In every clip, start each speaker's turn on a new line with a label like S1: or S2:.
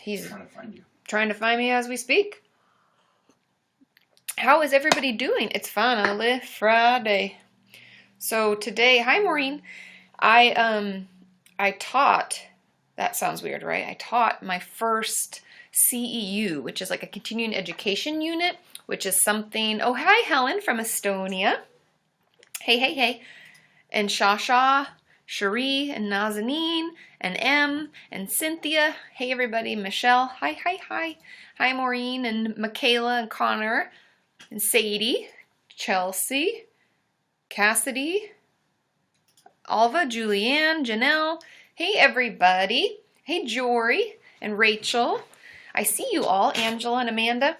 S1: He's
S2: trying to find you.
S1: Trying to find me as we speak. How is everybody doing? It's finally Friday. So today, hi Maureen. I taught, that sounds weird, right? I taught my first CEU, which is like a continuing education unit, which is something, oh hi Helen from Estonia. Hey. And Shasha, Cherie, and Nazanin, and Em, and Cynthia. Hey everybody, Michelle. Hi. Hi Maureen, and Michaela, and Connor, and Sadie, Chelsea, Cassidy, Alva, Julianne, Janelle. Hey everybody. Hey Jory, and Rachel. I see you all, Angela and Amanda.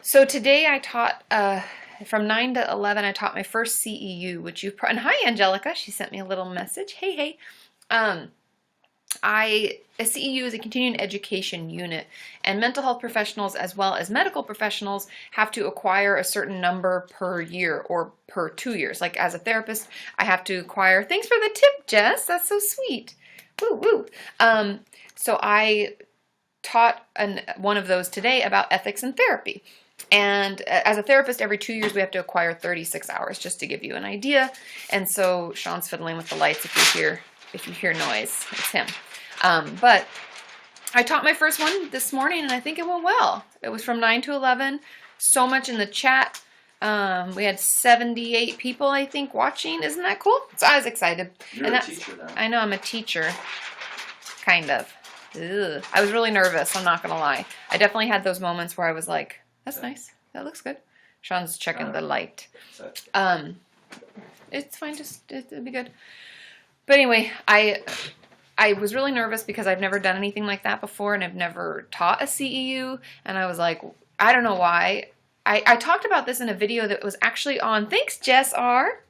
S1: So today I taught, from 9 to 11, I taught my first CEU, which you've and hi Angelica, she sent me a little message. Hey. A CEU is a continuing education unit, and mental health professionals as well as medical professionals have to acquire a certain number per year or per 2 years. Like as a therapist, I have to acquire, thanks for the tip, Jess, that's so sweet. Woo. So I taught one of those today about ethics in therapy. And as a therapist, every 2 years we have to acquire 36 hours, just to give you an idea. And so Sean's fiddling with the lights if you hear noise. It's him. But I taught my first one this morning, and I think it went well. It was from 9 to 11. So much in the chat. We had 78 people, I think, watching. Isn't that cool? So I was excited.
S2: You're a teacher now.
S1: I know, I'm a teacher. Kind of. Ugh. I was really nervous, I'm not going to lie. I definitely had those moments where I was like, that's nice. That looks good. Sean's checking the light. It's fine. It'll be good. But anyway, I was really nervous because I've never done anything like that before, and I've never taught a CEU. And I was like, I don't know why. I talked about this in a video that was actually on. Thanks, Jess R.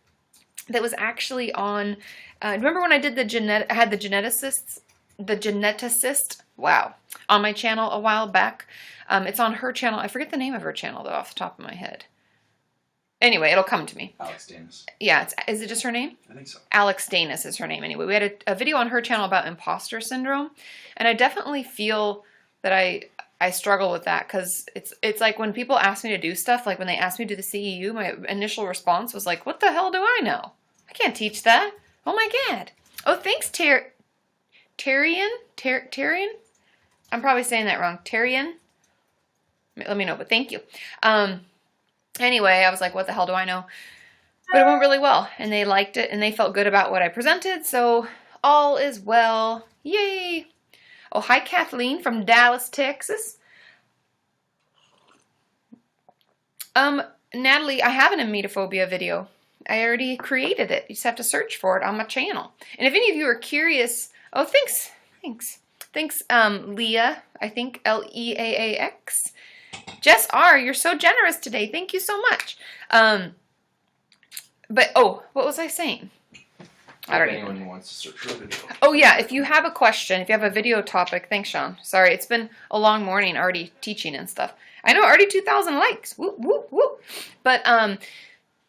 S1: That was actually on. Remember when I did I had the geneticist. Wow, on my channel a while back. It's on her channel. I forget the name of her channel, though, off the top of my head. Anyway, it'll come to me.
S2: Alex Danis.
S1: Yeah, is it just her name?
S2: I think so.
S1: Alex Danis is her name. Anyway, we had a video on her channel about imposter syndrome, and I definitely feel that I struggle with that, because it's like when people ask me to do stuff, like when they asked me to do the CEU, my initial response was like, what the hell do I know? I can't teach that. Oh my God. Oh, thanks, Terrian? I'm probably saying that wrong. Terrian? Let me know, but thank you. Anyway, I was like, what the hell do I know? But it went really well, and they liked it, and they felt good about what I presented, so all is well. Yay! Oh, hi, Kathleen from Dallas, Texas. Natalie, I have an emetophobia video. I already created it. You just have to search for it on my channel. And if any of you are curious, oh, thanks. Thanks, Leah, I think, Leaax. Jess R., you're so generous today. Thank you so much. But, oh, what was I saying? I don't know.
S2: Anyone wants to search for a video.
S1: Oh, yeah, if you have a question, if you have a video topic, thanks, Sean. Sorry, it's been a long morning already teaching and stuff. I know, already 2,000 likes. Whoop. But,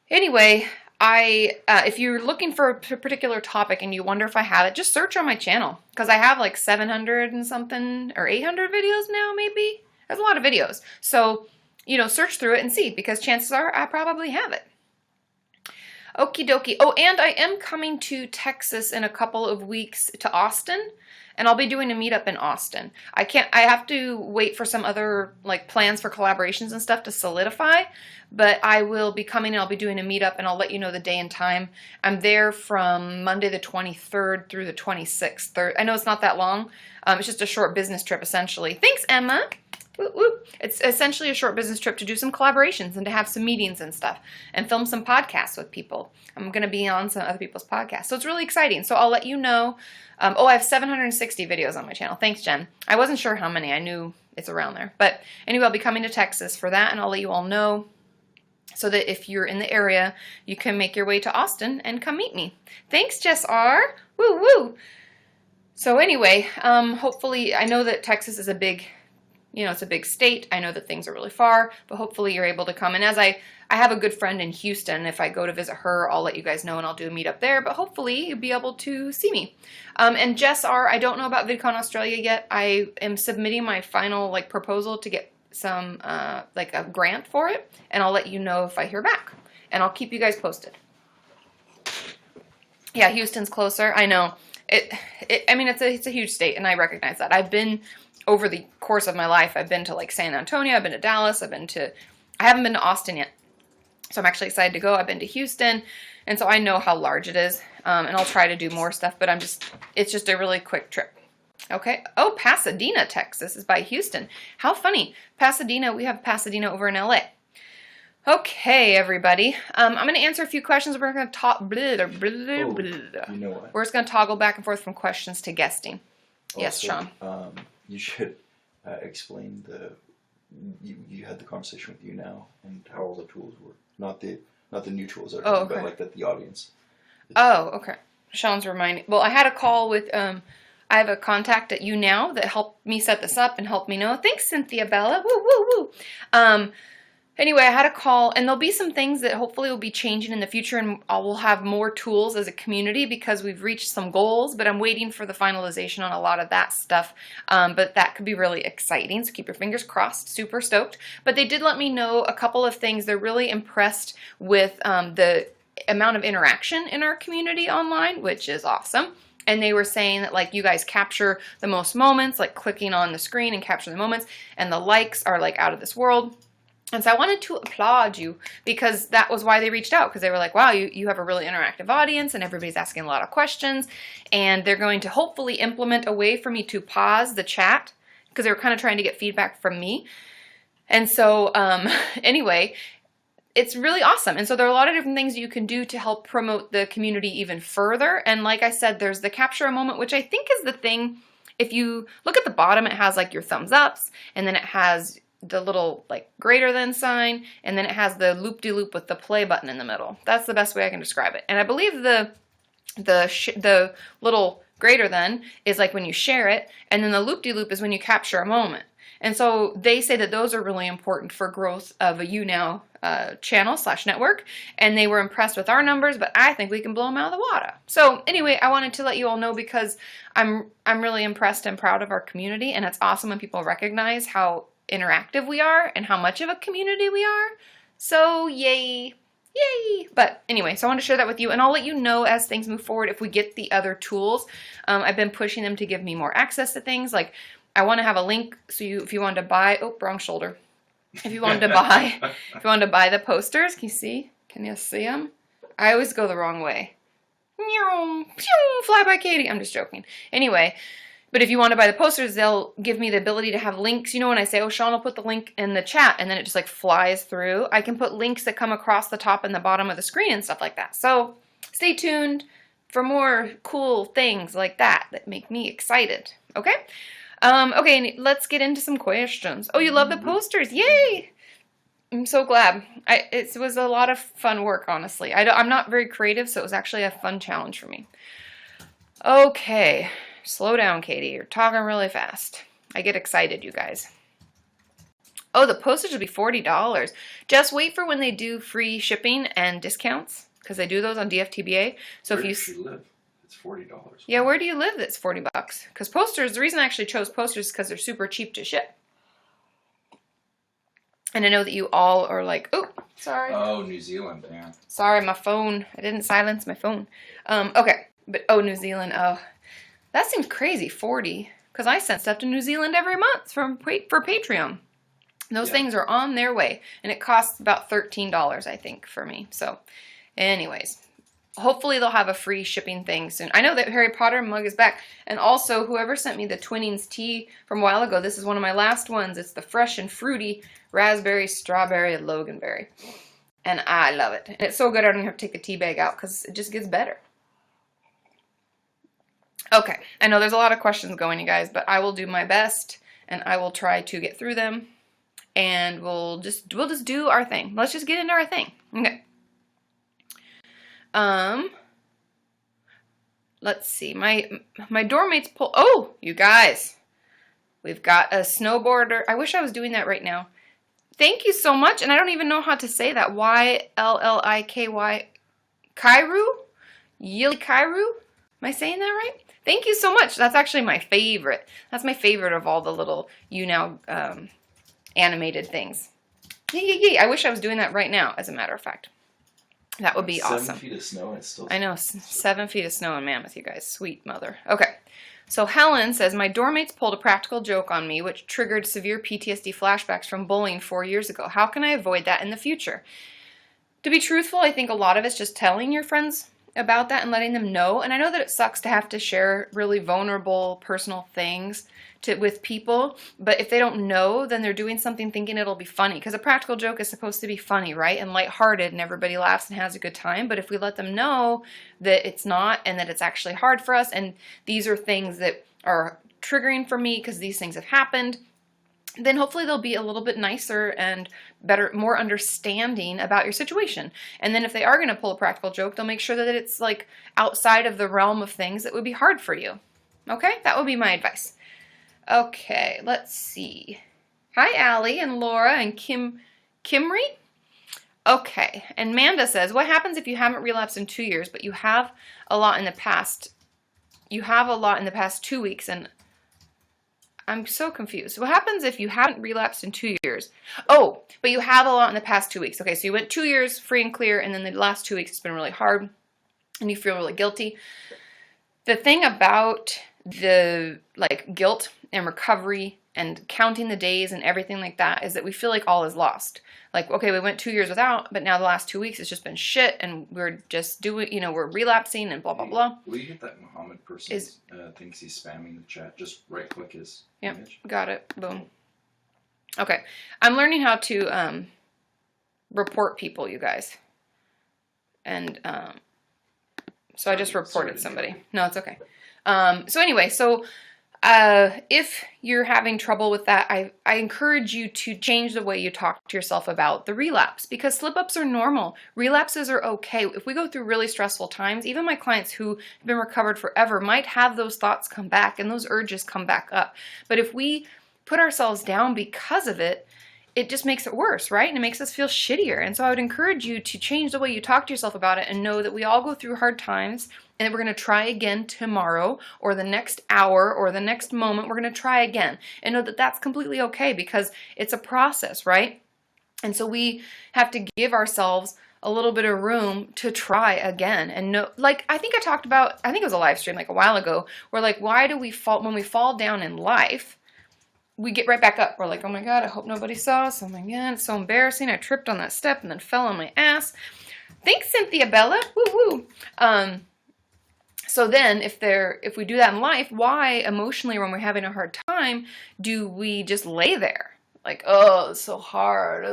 S1: anyway, if you're looking for a particular topic and you wonder if I have it, just search on my channel, because I have like 700 and something, or 800 videos now, maybe. There's a lot of videos. So, search through it and see, because chances are I probably have it. Okie dokie. Oh, and I am coming to Texas in a couple of weeks to Austin, and I'll be doing a meetup in Austin. I have to wait for some other plans for collaborations and stuff to solidify, but I will be coming and I'll be doing a meetup, and I'll let you know the day and time. I'm there from Monday the 23rd through the 26th. I know it's not that long. It's just a short business trip, essentially. Thanks, Emma. It's essentially a short business trip to do some collaborations and to have some meetings and stuff and film some podcasts with people. I'm going to be on some other people's podcasts. So it's really exciting. So I'll let you know. I have 760 videos on my channel. Thanks, Jen. I wasn't sure how many. I knew it's around there. But anyway, I'll be coming to Texas for that, and I'll let you all know so that if you're in the area, you can make your way to Austin and come meet me. Thanks, Jess R. Woo. So anyway, hopefully, I know that Texas is a big you know, it's a big state. I know that things are really far, but hopefully you're able to come. And as I have a good friend in Houston. If I go to visit her, I'll let you guys know and I'll do a meetup there, but hopefully you'll be able to see me. And Jess R., I don't know about VidCon Australia yet. I am submitting my final like proposal to get some like a grant for it, and I'll let you know if I hear back, and I'll keep you guys posted. Yeah, Houston's closer. I know. I mean, it's a huge state, and I recognize that. I've been, over the course of my life, I've been to like San Antonio, I've been to Dallas, I haven't been to Austin yet. So I'm actually excited to go. I've been to Houston, and so I know how large it is, and I'll try to do more stuff, but it's just a really quick trip. Okay. Oh, Pasadena, Texas is by Houston. How funny. Pasadena, we have Pasadena over in LA. Okay, everybody. I'm going to answer a few questions. We're going to talk.
S2: You know what?
S1: We're just going to toggle back and forth from questions to guesting. Yes, Sean.
S2: You should explain you had the conversation with YouNow and how all the tools work. Not the new tools that are coming, but like that the audience.
S1: Oh, okay. Sean's reminding. Well, I had a call with I have a contact at YouNow that helped me set this up and helped me know. Thanks, Cynthia Bella. Woo, woo, woo. Anyway, I had a call, and there'll be some things that hopefully will be changing in the future, and we'll have more tools as a community because we've reached some goals, but I'm waiting for the finalization on a lot of that stuff, but that could be really exciting, so keep your fingers crossed. Super stoked. But they did let me know a couple of things. They're really impressed with the amount of interaction in our community online, which is awesome. And they were saying that, like, you guys capture the most moments, like clicking on the screen and capture the moments, and the likes are, like, out of this world. And so I wanted to applaud you because that was why they reached out, because they were like, wow, you have a really interactive audience and everybody's asking a lot of questions, and they're going to hopefully implement a way for me to pause the chat because they were kind of trying to get feedback from me. And so anyway, it's really awesome. And so there are a lot of different things you can do to help promote the community even further. And like I said, there's the capture a moment, which I think is the thing. If you look at the bottom, it has like your thumbs ups, and then it has the little like greater than sign, and then it has the loop-de-loop with the play button in the middle. That's the best way I can describe it. And I believe the little greater than is like when you share it, and then the loop-de-loop is when you capture a moment. And so they say that those are really important for growth of a YouNow channel / network, and they were impressed with our numbers, but I think we can blow them out of the water. So anyway, I wanted to let you all know because I'm really impressed and proud of our community, and it's awesome when people recognize how interactive we are and how much of a community we are. So yay. But anyway, so I want to share that with you, and I'll let you know as things move forward if we get the other tools. I've been pushing them to give me more access to things. Like I want to have a link, so if you wanted to buy, wrong shoulder. If you wanted to buy the posters, can you see them? I always go the wrong way. Fly by Katie. I'm just joking. Anyway, but if you want to buy the posters, they'll give me the ability to have links. You know, when I say, oh, Sean will put the link in the chat, and then it just like flies through. I can put links that come across the top and the bottom of the screen and stuff like that. So stay tuned for more cool things like that make me excited. Okay? Okay, let's get into some questions. Oh, you love the posters. Yay! I'm so glad. It was a lot of fun work, honestly. I'm not very creative, so it was actually a fun challenge for me. Okay. Slow down, Katie. You're talking really fast. I get excited, you guys. Oh, the postage will be $40. Just wait for when they do free shipping and discounts, because they do those on DFTBA. So
S2: Where
S1: if you
S2: does she live? It's $40.
S1: Yeah, where do you live that's $40? Because posters, the reason I actually chose posters is because they're super cheap to ship. And I know that you all are like, oh, sorry.
S3: Oh, New Zealand, yeah.
S1: Sorry, my phone. I didn't silence my phone. Okay, but New Zealand. Oh, that seems crazy, 40. Because I sent stuff to New Zealand every month for Patreon. Those things are on their way, and it costs about $13, I think, for me. So, anyways. Hopefully they'll have a free shipping thing soon. I know that Harry Potter mug is back. And also, whoever sent me the Twinnings tea from a while ago, this is one of my last ones. It's the fresh and fruity raspberry, strawberry, and loganberry. And I love it. And it's so good I don't even have to take the tea bag out because it just gets better. Okay, I know there's a lot of questions going, you guys, but I will do my best, and I will try to get through them. And we'll just do our thing. Let's just get into our thing. Okay. Let's see. My dorm mates pull. Oh, you guys. We've got a snowboarder. I wish I was doing that right now. Thank you so much. And I don't even know how to say that. Ylliky. Kairu? Yili Kairu? Am I saying that right? Thank you so much. That's actually my favorite. That's my favorite of all the little YouNow animated things. Yee. I wish I was doing that right now, as a matter of fact. That would be awesome.
S2: 7 feet of snow and it's still...
S1: I know, 7 feet of snow in Mammoth, you guys. Sweet mother. Okay. So Helen says, my dorm mates pulled a practical joke on me, which triggered severe PTSD flashbacks from bullying 4 years ago. How can I avoid that in the future? To be truthful, I think a lot of it's just telling your friends about that and letting them know. And I know that it sucks to have to share really vulnerable, personal things with people, but if they don't know, then they're doing something thinking it'll be funny, because a practical joke is supposed to be funny, right, and lighthearted, and everybody laughs and has a good time. But if we let them know that it's not, and that it's actually hard for us, and these are things that are triggering for me because these things have happened, then hopefully they'll be a little bit nicer and better, more understanding about your situation. And then if they are going to pull a practical joke, they'll make sure that it's like outside of the realm of things that would be hard for you. Okay, that would be my advice. Okay, let's see. Hi, Allie and Laura and Kimry. Okay, and Manda says, what happens if you haven't relapsed in 2 years, but you have a lot in the past? You have a lot in the past 2 weeks, and I'm so confused. What happens if you haven't relapsed in 2 years? Oh, but you have a lot in the past 2 weeks. Okay, so you went 2 years free and clear, and then the last 2 weeks it's been really hard, and you feel really guilty. The thing about the guilt and recovery and counting the days and everything like that is that we feel like all is lost. Like, okay, we went 2 years without, but now the last 2 weeks it's just been shit, and we're just doing, we're relapsing and blah, blah, blah.
S2: Will you get that Muhammad person thinks he's spamming the chat? Just right click his image.
S1: Got it. Boom. Okay. I'm learning how to report people, you guys. And so I just reported somebody. No, it's okay. So anyway, if you're having trouble with that, I encourage you to change the way you talk to yourself about the relapse, because slip-ups are normal. Relapses are okay. If we go through really stressful times, even my clients who have been recovered forever might have those thoughts come back and those urges come back up. But if we put ourselves down because of it, it just makes it worse, right? And it makes us feel shittier. And so I would encourage you to change the way you talk to yourself about it and know that we all go through hard times, and that we're going to try again tomorrow or the next hour or the next moment. We're going to try again, and know that that's completely okay, because it's a process, right? And so we have to give ourselves a little bit of room to try again. And know, I think I talked about, I think it was a live stream a while ago, where why do we fall, when we fall down in life, we get right back up. We're like, oh my God, I hope nobody saw us. Oh my God, it's so embarrassing. I tripped on that step and then fell on my ass. Thanks, Cynthia Bella. Woo woo. So then if we do that in life, why emotionally when we're having a hard time do we just lay there? Oh, it's so hard.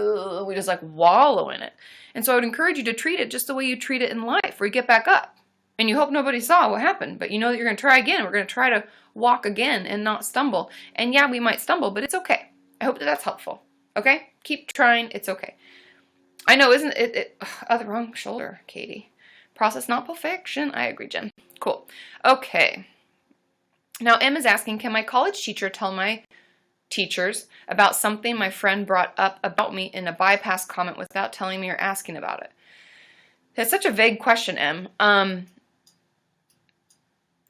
S1: We just wallow in it. And so I would encourage you to treat it just the way you treat it in life, where you get back up. And you hope nobody saw what happened, but you know that you're going to try again. We're going to try to walk again and not stumble. And yeah, we might stumble, but it's okay. I hope that that's helpful. Okay? Keep trying. It's okay. I know, isn't it? The wrong shoulder, Katie. Process, not perfection. I agree, Jen. Cool. Okay. Now, Em is asking, can my college teacher tell my teachers about something my friend brought up about me in a bypass comment without telling me or asking about it? That's such a vague question, Em.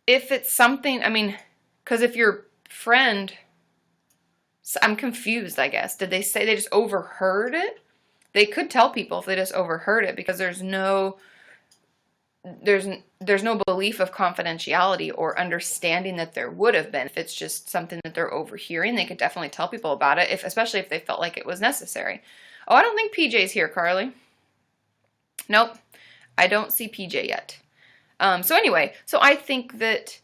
S1: If it's something, because if your friend, I'm confused, I guess. Did they say they just overheard it? They could tell people if they just overheard it, because there's no belief of confidentiality or understanding that there would have been. If it's just something that they're overhearing, they could definitely tell people about it, especially if they felt like it was necessary. Oh, I don't think PJ's here, Carly. Nope, I don't see PJ yet. So anyway, so I think that,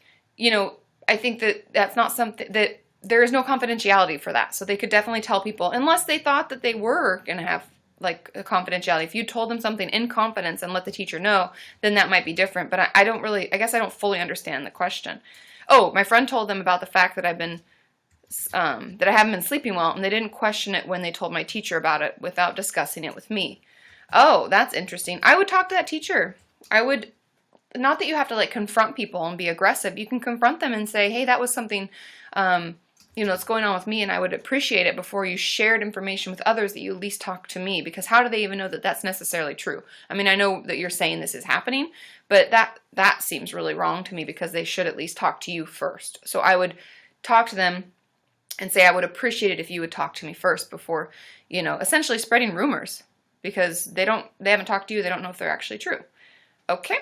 S1: that's not something that there is no confidentiality for that. So they could definitely tell people, unless they thought that they were going to have a confidentiality. If you told them something in confidence and let the teacher know, then that might be different. But I guess I don't fully understand the question. Oh, my friend told them about the fact that that I haven't been sleeping well, and they didn't question it when they told my teacher about it without discussing it with me. Oh, that's interesting. I would talk to that teacher. I would, not that you have to confront people and be aggressive. You can confront them and say, hey, that was something what's going on with me, and I would appreciate it before you shared information with others that you at least talk to me, because how do they even know that that's necessarily true? I mean, I know that you're saying this is happening, but that seems really wrong to me, because they should at least talk to you first. So I would talk to them and say I would appreciate it if you would talk to me first before, essentially spreading rumors, because they haven't talked to you, they don't know if they're actually true. Okay.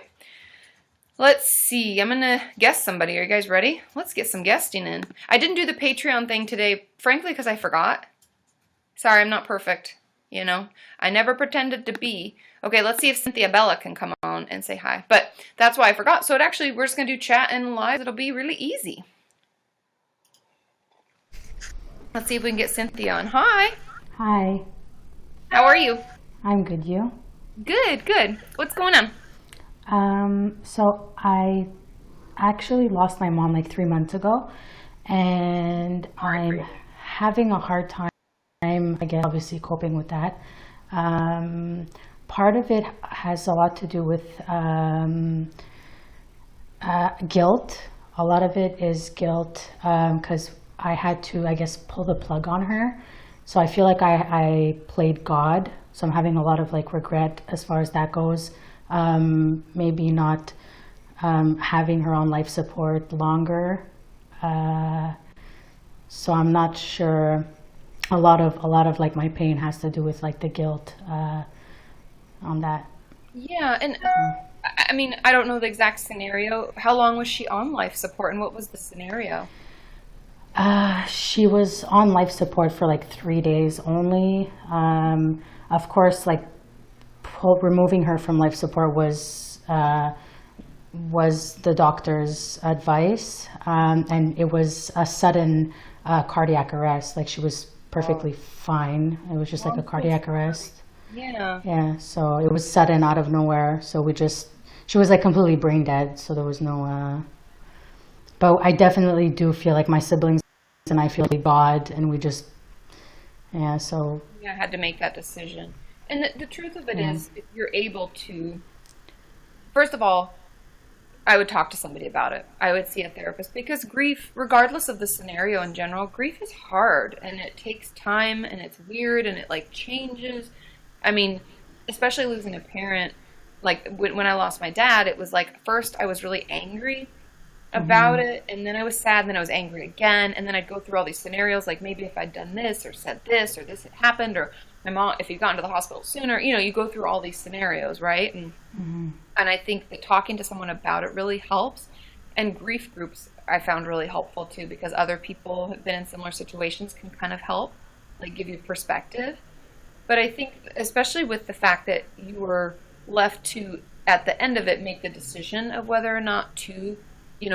S1: Let's see. I'm going to guess somebody. Are you guys ready? Let's get some guesting in. I didn't do the Patreon thing today, frankly, because I forgot. Sorry, I'm not perfect. I never pretended to be. Okay, let's see if Cynthia Bella can come on and say hi. But that's why I forgot. So we're just going to do chat and live. It'll be really easy. Let's see if we can get Cynthia on. Hi.
S3: Hi.
S1: How are you?
S3: I'm good. You?
S1: Good, good. What's going on?
S3: So I actually lost my mom like 3 months ago, and I'm having a hard time, again, obviously coping with that. Part of it has a lot to do with guilt. A lot of it is guilt because I had to, I guess, pull the plug on her. So I feel like I played God. So I'm having a lot of like regret as far as that goes. Maybe not having her on life support longer. So I'm not sure. A lot of like my pain has to do with like the guilt on that.
S1: Yeah, and I mean, I don't know the exact scenario. How long was she on life support, and what was the scenario?
S3: She was on life support for like 3 days only. Of course, like removing her from life support was the doctor's advice, and it was a sudden cardiac arrest. Like she was perfectly fine. It was just like a cardiac arrest.
S1: Yeah.
S3: Yeah. So it was sudden, out of nowhere. So she was like completely brain dead. So there was no. But I definitely do feel like my siblings and I feel really bad, and we just. Yeah. So.
S1: Yeah, I had to make that decision. And the truth of it is, if you're able to, first of all, I would talk to somebody about it. I would see a therapist, because grief, regardless of the scenario in general, grief is hard, and it takes time, and it's weird, and it like changes. I mean, especially losing a parent, like when I lost my dad, it was like, first I was really angry about it, and then I was sad, and then I was angry again, and then I'd go through all these scenarios, like maybe if I'd done this, or said this, or this had happened, or my mom, if you'd gotten to the hospital sooner, you go through all these scenarios, right? And I think that talking to someone about it really helps. And grief groups I found really helpful too, because other people who have been in similar situations can kind of help, like give you perspective. But I think, especially with the fact that you were left to, at the end of it, make the decision of whether or not to,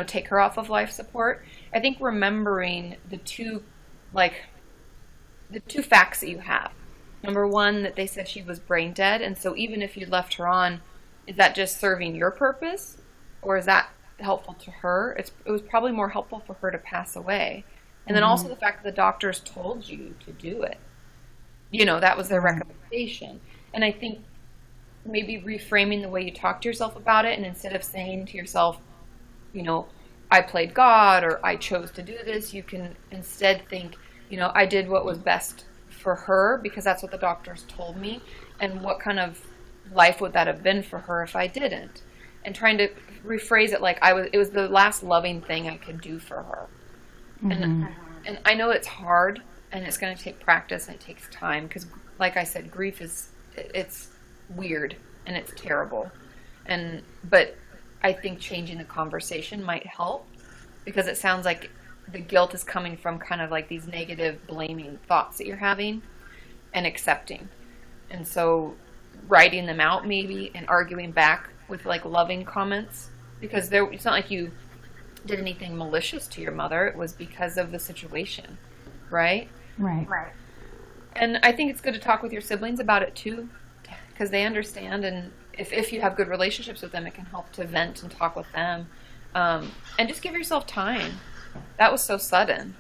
S1: take her off of life support, I think remembering the two facts that you have. Number one, that they said she was brain dead, and so even if you left her on, is that just serving your purpose, or is that helpful to her? It was probably more helpful for her to pass away. And then also the fact that the doctors told you to do it. That was their recommendation. And I think maybe reframing the way you talk to yourself about it, and instead of saying to yourself, I played God, or I chose to do this, you can instead think, I did what was best for her, because that's what the doctors told me, and what kind of life would that have been for her if I didn't, and trying to rephrase it like it was the last loving thing I could do for her. And I know it's hard, and it's going to take practice, and it takes time, because like I said, grief it's weird and it's terrible, but I think changing the conversation might help, because it sounds like the guilt is coming from kind of like these negative blaming thoughts that you're having and accepting. And so writing them out maybe, and arguing back with like loving comments, because it's not like you did anything malicious to your mother. It was because of the situation, right?
S3: Right.
S1: And I think it's good to talk with your siblings about it too, because they understand, and if you have good relationships with them, it can help to vent and talk with them. And just give yourself time. That was so sudden.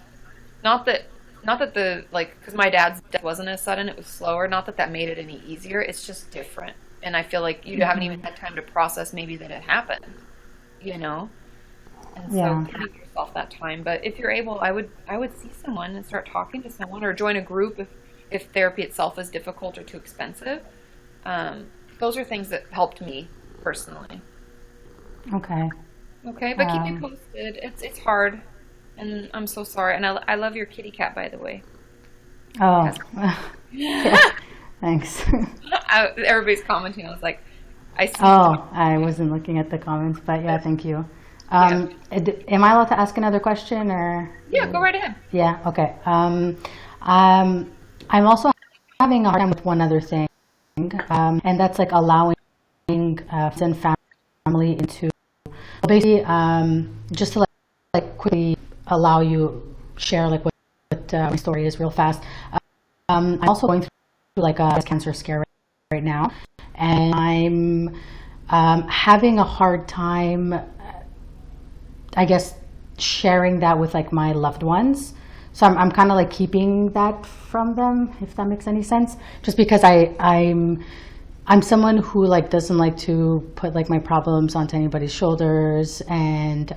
S1: Not that because my dad's death wasn't as sudden, it was slower. Not that made it any easier. It's just different. And I feel like you haven't even had time to process maybe that it happened, And so give yourself that time. But if you're able, I would see someone and start talking to someone, or join a group if therapy itself is difficult or too expensive. Those are things that helped me personally.
S3: Okay.
S1: Okay, but keep me posted. It's hard, and I'm so sorry. And I love your kitty cat, by the way.
S3: Oh, yeah. Thanks.
S1: Everybody's commenting. I was like, I see.
S3: Oh, I wasn't looking at the comments, but yeah, thank you. Am I allowed to ask another question, or?
S1: Yeah, go right ahead.
S3: Yeah. Okay. I'm also having a hard time with one other thing, and that's like allowing friends and family into, basically, just to like quickly allow you share like what my story is real fast. I'm also going through like a breast cancer scare right now, and I'm having a hard time, I guess, sharing that with like my loved ones. So I'm kind of like keeping that from them, if that makes any sense. Just because I'm someone who like doesn't like to put like my problems onto anybody's shoulders and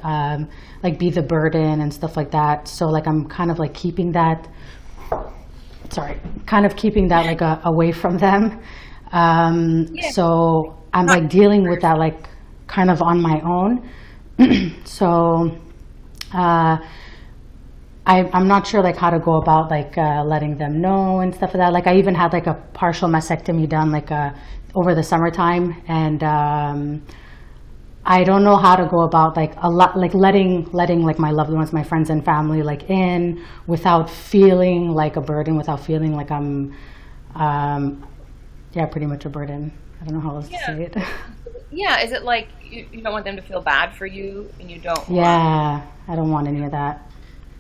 S3: like be the burden and stuff like that. So like I'm kind of like keeping that. Like away from them. So I'm like dealing with that like kind of on my own. So I'm not sure like how to go about like letting them know and stuff like that. Like I even had like a partial mastectomy done like over the summertime, and I don't know how to go about like a lot like letting like my loved ones, my friends and family like in without feeling like a burden, without feeling like I'm pretty much a burden. I don't know how else to say it.
S1: Yeah, is it like you don't want them to feel bad for you, and you don't
S3: I don't want any of that.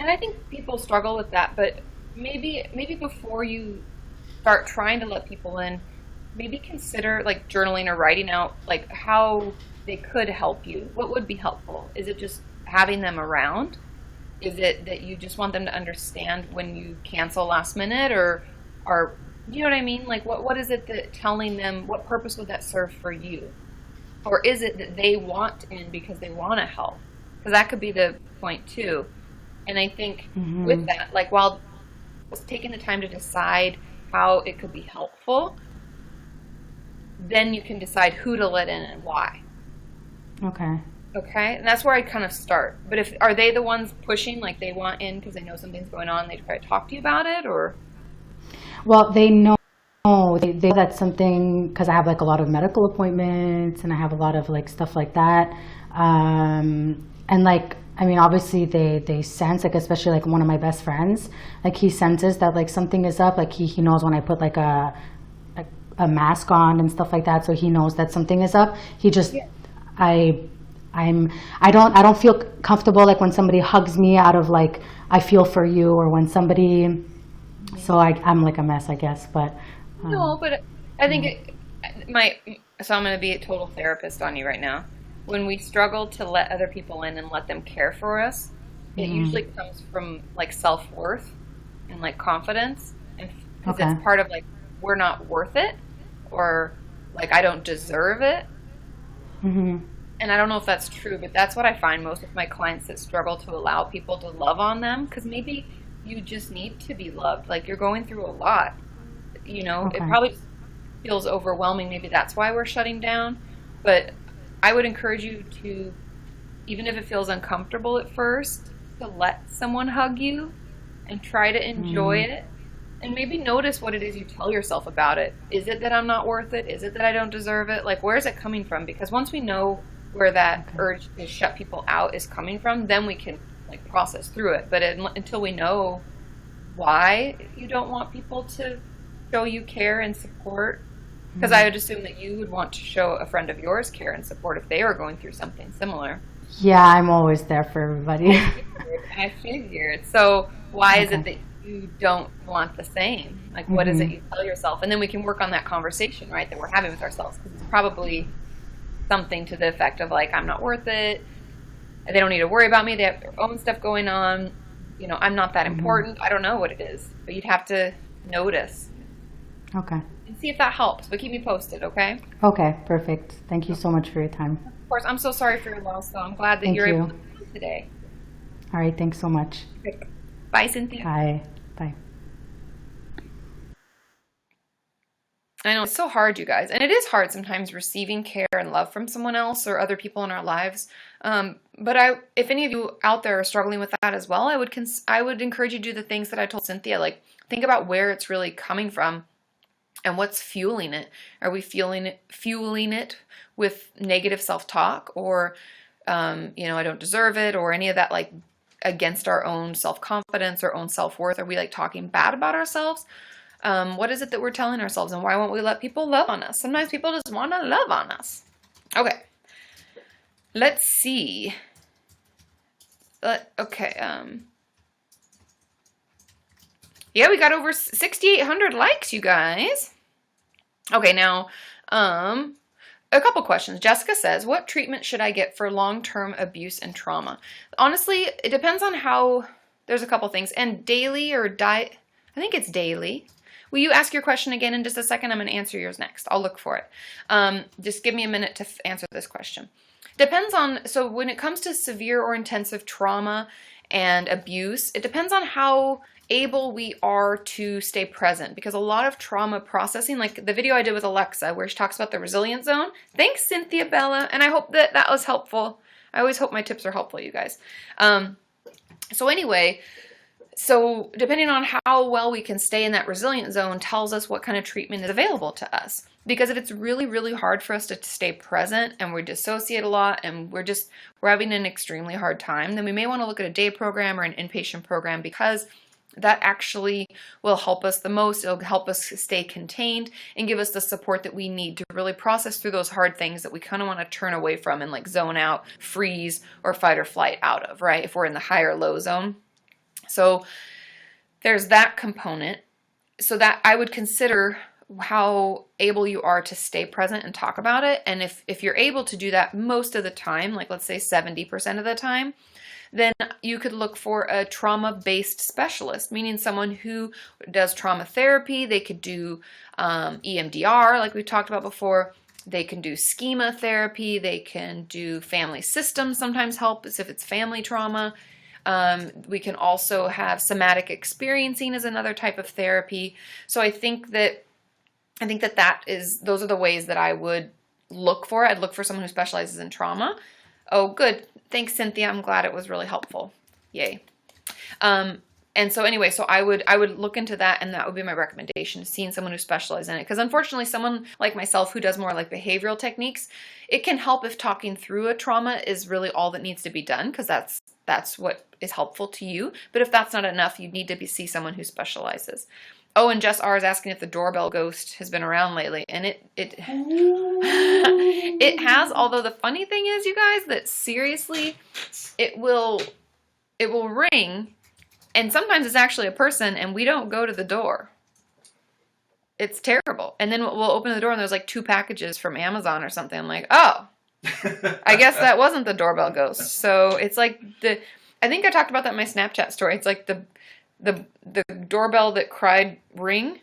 S1: And I think people struggle with that, but maybe before you start trying to let people in, maybe consider like journaling or writing out like how they could help you. What would be helpful? Is it just having them around? Is it that you just want them to understand when you cancel last minute, or you know what I mean? Like what is it that telling them, what purpose would that serve for you? Or is it that they want in because they want to help? Because that could be the point too. And I think with that, like while taking the time to decide how it could be helpful, then you can decide who to let in and why.
S3: Okay.
S1: Okay, and that's where I kind of start. But are they the ones pushing, like they want in because they know something's going on, they try to talk to you about it, or?
S3: Well, they know they that's something, because I have like a lot of medical appointments and I have a lot of like stuff like that, and like I mean obviously they sense, like especially like one of my best friends, like he senses that like something is up. Like he knows when I put like a mask on and stuff like that, so he knows that something is up. He just I don't feel comfortable like when somebody hugs me out of like I feel for you, or when somebody, so I'm like a mess, I guess. But
S1: no, but I think so I'm going to be a total therapist on you right now. When we struggle to let other people in and let them care for us, it usually comes from like self-worth and like confidence, and because it's part of like we're not worth it, or like I don't deserve it. And I don't know if that's true, but that's what I find most of my clients that struggle to allow people to love on them, because maybe you just need to be loved. Like you're going through a lot, you know. It probably just feels overwhelming. Maybe that's why we're shutting down. But I would encourage you to, even if it feels uncomfortable at first, to let someone hug you and try to enjoy it. And maybe notice what it is you tell yourself about it. Is it that I'm not worth it? Is it that I don't deserve it? Like, where is it coming from? Because once we know where that urge to shut people out is coming from, then we can like process through it. But until we know why you don't want people to show you care and support, because I would assume that you would want to show a friend of yours care and support if they are going through something similar.
S3: Yeah, I'm always there for everybody.
S1: I figured. So why is it that you don't want the same? Like, what is it you tell yourself? And then we can work on that conversation, right, that we're having with ourselves. Because it's probably something to the effect of, like, I'm not worth it. They don't need to worry about me. They have their own stuff going on. You know, I'm not that important. I don't know what it is. But you'd have to notice.
S3: Okay.
S1: and see if that helps. But keep me posted, okay?
S3: Okay, perfect. Thank you so much for your time.
S1: Of course, I'm so sorry for your loss, though. I'm glad that
S3: Thank
S1: you're
S3: you.
S1: able to do it today.
S3: All right, thanks so much.
S1: Bye, Cynthia.
S3: Bye. Bye.
S1: I know it's so hard, you guys, and it is hard sometimes receiving care and love from someone else or other people in our lives. But if any of you out there are struggling with that as well, I would encourage you to do the things that I told Cynthia. Like, think about where it's really coming from and what's fueling it. Are we fueling it with negative self-talk, or I don't deserve it, or any of that, like against our own self-confidence or own self-worth? Are we like talking bad about ourselves? What is it that we're telling ourselves, and why won't we let people love on us? Sometimes people just want to love on us. Okay. Let's see. Okay. Yeah, we got over 6,800 likes, you guys. Okay, now, a couple questions. Jessica says, what treatment should I get for long-term abuse and trauma? Honestly, it depends on there's a couple things. And daily or diet, I think it's daily. Will you ask your question again in just a second? I'm going to answer yours next. I'll look for it. Just give me a minute to answer this question. Depends on, so when it comes to severe or intensive trauma and abuse, it depends on how able we are to stay present, because a lot of trauma processing, like the video I did with Alexa where she talks about the resilience zone. Thanks, Cynthia Bella, and I hope that was helpful. I always hope my tips are helpful, you guys. So depending on how well we can stay in that resilient zone tells us what kind of treatment is available to us. Because if it's really, really hard for us to stay present and we dissociate a lot and we're having an extremely hard time, then we may want to look at a day program or an inpatient program, because that actually will help us the most. It'll help us stay contained and give us the support that we need to really process through those hard things that we kind of want to turn away from and like zone out, freeze, or fight or flight out of, right? If we're in the high or low zone. So there's that component. So that I would consider how able you are to stay present and talk about it. And if you're able to do that most of the time, like let's say 70% of the time, then you could look for a trauma-based specialist, meaning someone who does trauma therapy. They could do EMDR, like we talked about before. They can do schema therapy. They can do family systems, sometimes help if it's family trauma. We can also have somatic experiencing as another type of therapy. So I think that those are the ways that I would look for. I'd look for someone who specializes in trauma. Oh, good. Thanks, Cynthia. I'm glad it was really helpful. Yay. And so anyway, so I would look into that, and that would be my recommendation, seeing someone who specializes in it. Because unfortunately, someone like myself who does more like behavioral techniques, it can help if talking through a trauma is really all that needs to be done, because that's what is helpful to you. But if that's not enough, you need to see someone who specializes. Oh, and Jess R is asking if the doorbell ghost has been around lately, and it it has. Although the funny thing is, you guys, that seriously, it will ring, and sometimes it's actually a person, and we don't go to the door. It's terrible. And then we'll open the door, and there's like 2 packages from Amazon or something. I'm like, oh, I guess that wasn't the doorbell ghost. So it's like I think I talked about that in my Snapchat story. It's like the doorbell that cried ring.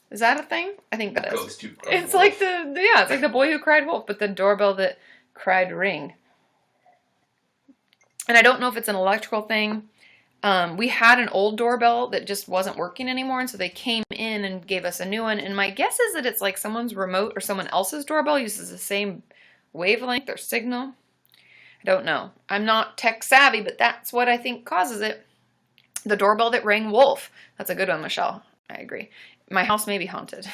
S1: Is that a thing? I think that is. It's like it's like the boy who cried wolf, but the doorbell that cried ring. And I don't know if it's an electrical thing. We had an old doorbell that just wasn't working anymore, and so they came in and gave us a new one. And my guess is that it's like someone's remote or someone else's doorbell uses the same wavelength or signal. I don't know. I'm not tech savvy, but that's what I think causes it. The doorbell that rang wolf. That's a good one, Michelle. I agree. My house may be haunted.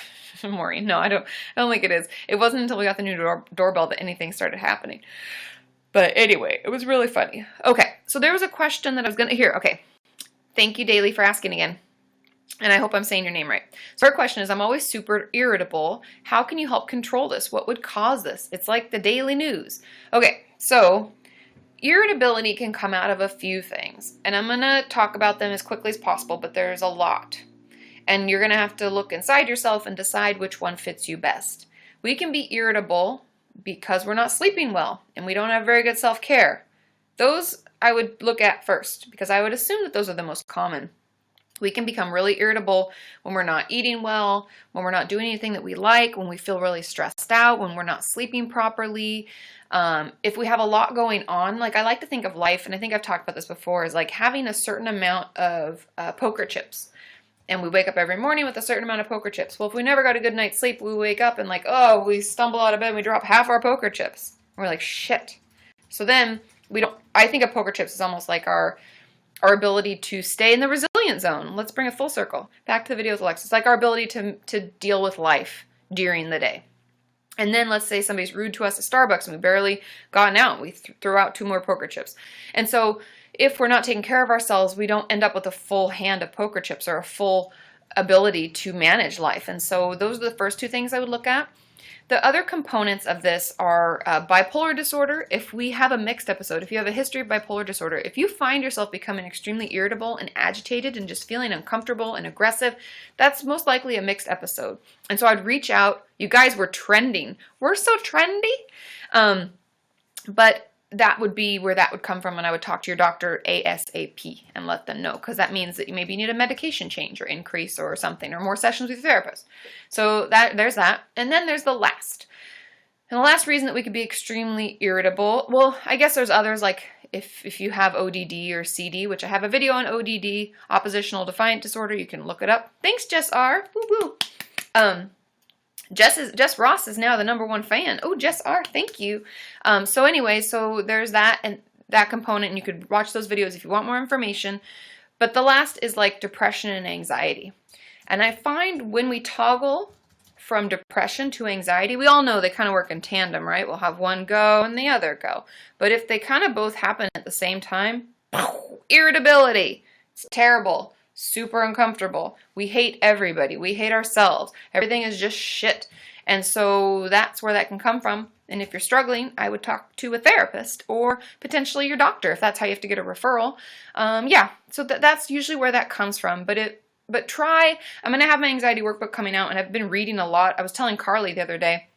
S1: Maureen. No, I don't think it is. It wasn't until we got the new doorbell that anything started happening. But anyway, it was really funny. Okay, so there was a question that I was going to hear. Okay, thank you, Daily, for asking again. And I hope I'm saying your name right. So her question is, I'm always super irritable. How can you help control this? What would cause this? It's like the daily news. Okay, so irritability can come out of a few things. And I'm going to talk about them as quickly as possible, but there's a lot. And you're going to have to look inside yourself and decide which one fits you best. We can be irritable because we're not sleeping well and we don't have very good self-care. Those I would look at first, because I would assume that those are the most common. We can become really irritable when we're not eating well, when we're not doing anything that we like, when we feel really stressed out, when we're not sleeping properly. If we have a lot going on, like I like to think of life, and I think I've talked about this before, is like having a certain amount of poker chips. And we wake up every morning with a certain amount of poker chips. Well, if we never got a good night's sleep, we wake up and like, oh, we stumble out of bed and we drop half our poker chips. And we're like, shit. So then I think of poker chips as almost like our ability to stay in the resilient zone. Let's bring it full circle. Back to the video with Alexis. It's like our ability to deal with life during the day. And then let's say somebody's rude to us at Starbucks and we barely gotten out. And we throw out 2 more poker chips. And so if we're not taking care of ourselves, we don't end up with a full hand of poker chips or a full ability to manage life. And so those are the first 2 things I would look at. The other components of this are bipolar disorder. If we have a mixed episode, if you have a history of bipolar disorder, if you find yourself becoming extremely irritable and agitated and just feeling uncomfortable and aggressive, that's most likely a mixed episode. And so I'd reach out. You guys were trending. We're so trendy. But that would be where that would come from, and I would talk to your doctor ASAP and let them know, because that means that you maybe need a medication change or increase or something, or more sessions with your therapist. So there's that. And then there's the last. And the last reason that we could be extremely irritable, well, I guess there's others, like if you have ODD or CD, which I have a video on ODD, oppositional defiant disorder, you can look it up. Thanks, Jess R. Woo woo. Jess Ross is now the #1 fan. Oh, Jess R, thank you. So anyway, so there's that and that component, and you could watch those videos if you want more information. But the last is like depression and anxiety. And I find when we toggle from depression to anxiety, we all know they kind of work in tandem, right? We'll have one go and the other go. But if they kind of both happen at the same time, irritability, it's terrible. Super uncomfortable. We hate everybody. We hate ourselves. Everything is just shit. And so that's where that can come from. And if you're struggling, I would talk to a therapist or potentially your doctor if that's how you have to get a referral. So that's usually where that comes from. But try. I'm going to have my anxiety workbook coming out, and I've been reading a lot. I was telling Carly the other day,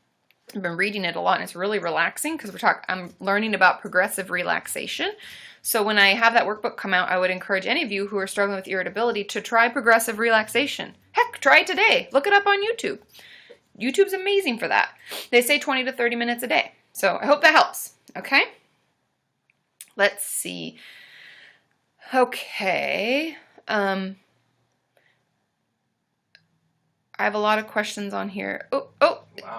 S1: I've been reading it a lot, and it's really relaxing because I'm learning about progressive relaxation. So when I have that workbook come out, I would encourage any of you who are struggling with irritability to try progressive relaxation. Heck, try it today. Look it up on YouTube. YouTube's amazing for that. They say 20 to 30 minutes a day. So I hope that helps. Okay? Let's see. Okay. I have a lot of questions on here. Oh,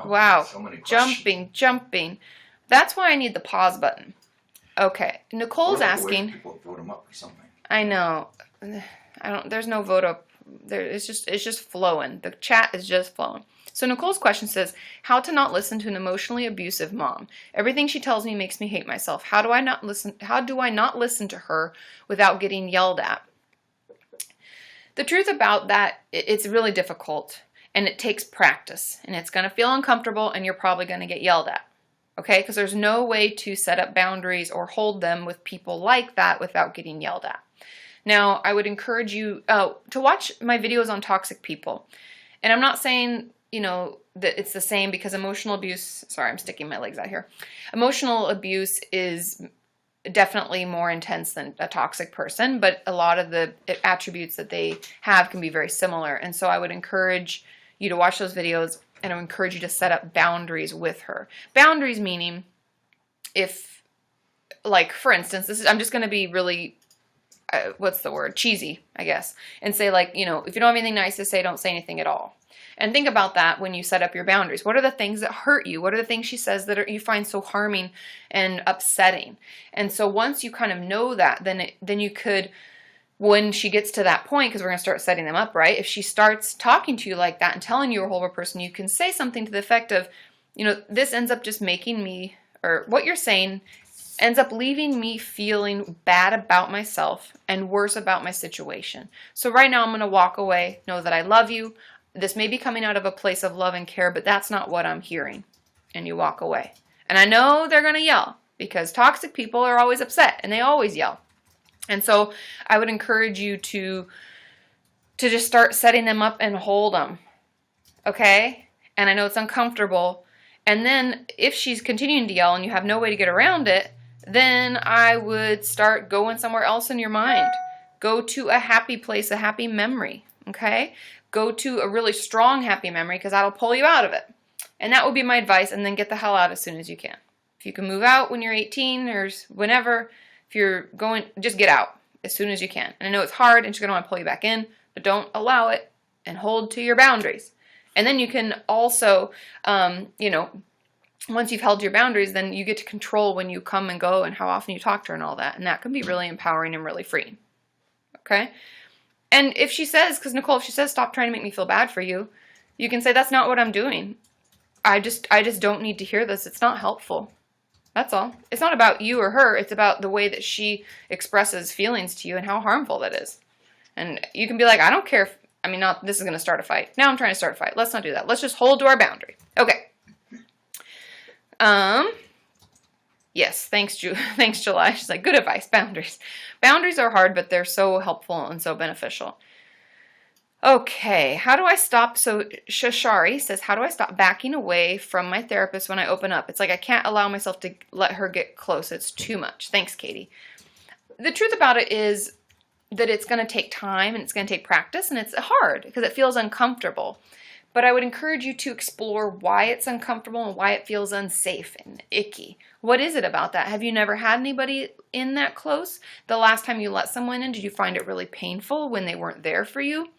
S1: wow.
S2: So many questions.
S1: Jumping. That's why I need the pause button. Okay, Nicole's asking.
S2: People vote them up or something.
S1: I know. There's no vote up. It's just flowing. The chat is just flowing. So Nicole's question says, how to not listen to an emotionally abusive mom. Everything she tells me makes me hate myself. How do I not listen to her without getting yelled at? The truth about that, it's really difficult, and it takes practice, and it's going to feel uncomfortable, and you're probably going to get yelled at. Okay, because there's no way to set up boundaries or hold them with people like that without getting yelled at. Now, I would encourage you to watch my videos on toxic people. And I'm not saying, that it's the same, because emotional abuse, sorry, I'm sticking my legs out here. Emotional abuse is definitely more intense than a toxic person, but a lot of the attributes that they have can be very similar. And so I would encourage you to watch those videos, and I would encourage you to set up boundaries with her. Boundaries meaning, if, like, for instance, I'm just going to be really, cheesy, I guess, and say, like, if you don't have anything nice to say, don't say anything at all. And think about that when you set up your boundaries. What are the things that hurt you? What are the things she says that you find so harming and upsetting? And so once you kind of know that, then you could, when she gets to that point, because we're going to start setting them up, right? If she starts talking to you like that and telling you a horrible person, you can say something to the effect of, this ends up just making me, or what you're saying ends up leaving me feeling bad about myself and worse about my situation. So right now I'm going to walk away, know that I love you. This may be coming out of a place of love and care, but that's not what I'm hearing. And you walk away. And I know they're going to yell, because toxic people are always upset and they always yell. And so I would encourage you to just start setting them up and hold them. Okay? And I know it's uncomfortable. And then if she's continuing to yell and you have no way to get around it, then I would start going somewhere else in your mind. Go to a happy place, a happy memory, okay? Go to a really strong happy memory because that'll pull you out of it. And that would be my advice, and then get the hell out as soon as you can. If you can move out when you're 18 or whenever, if you're going, just get out as soon as you can. And I know it's hard and she's going to want to pull you back in, but don't allow it and hold to your boundaries. And then you can also, once you've held to your boundaries, then you get to control when you come and go and how often you talk to her and all that. And that can be really empowering and really freeing. Okay? And if she says, because Nicole, if she says, stop trying to make me feel bad for you, you can say, that's not what I'm doing. I just don't need to hear this. It's not helpful. That's all. It's not about you or her. It's about the way that she expresses feelings to you and how harmful that is. And you can be like, I don't care if, this is going to start a fight. Now I'm trying to start a fight. Let's not do that. Let's just hold to our boundary. Okay. Yes, thanks, July. She's like, good advice, boundaries. Boundaries are hard, but they're so helpful and so beneficial. Okay, how do I stop? So Shashari says, how do I stop backing away from my therapist when I open up? It's like I can't allow myself to let her get close. It's too much. Thanks, Katie. The truth about it is that it's going to take time and it's going to take practice, and it's hard because it feels uncomfortable. But I would encourage you to explore why it's uncomfortable and why it feels unsafe and icky. What is it about that? Have you never had anybody in that close? The last time you let someone in, did you find it really painful when they weren't there for you?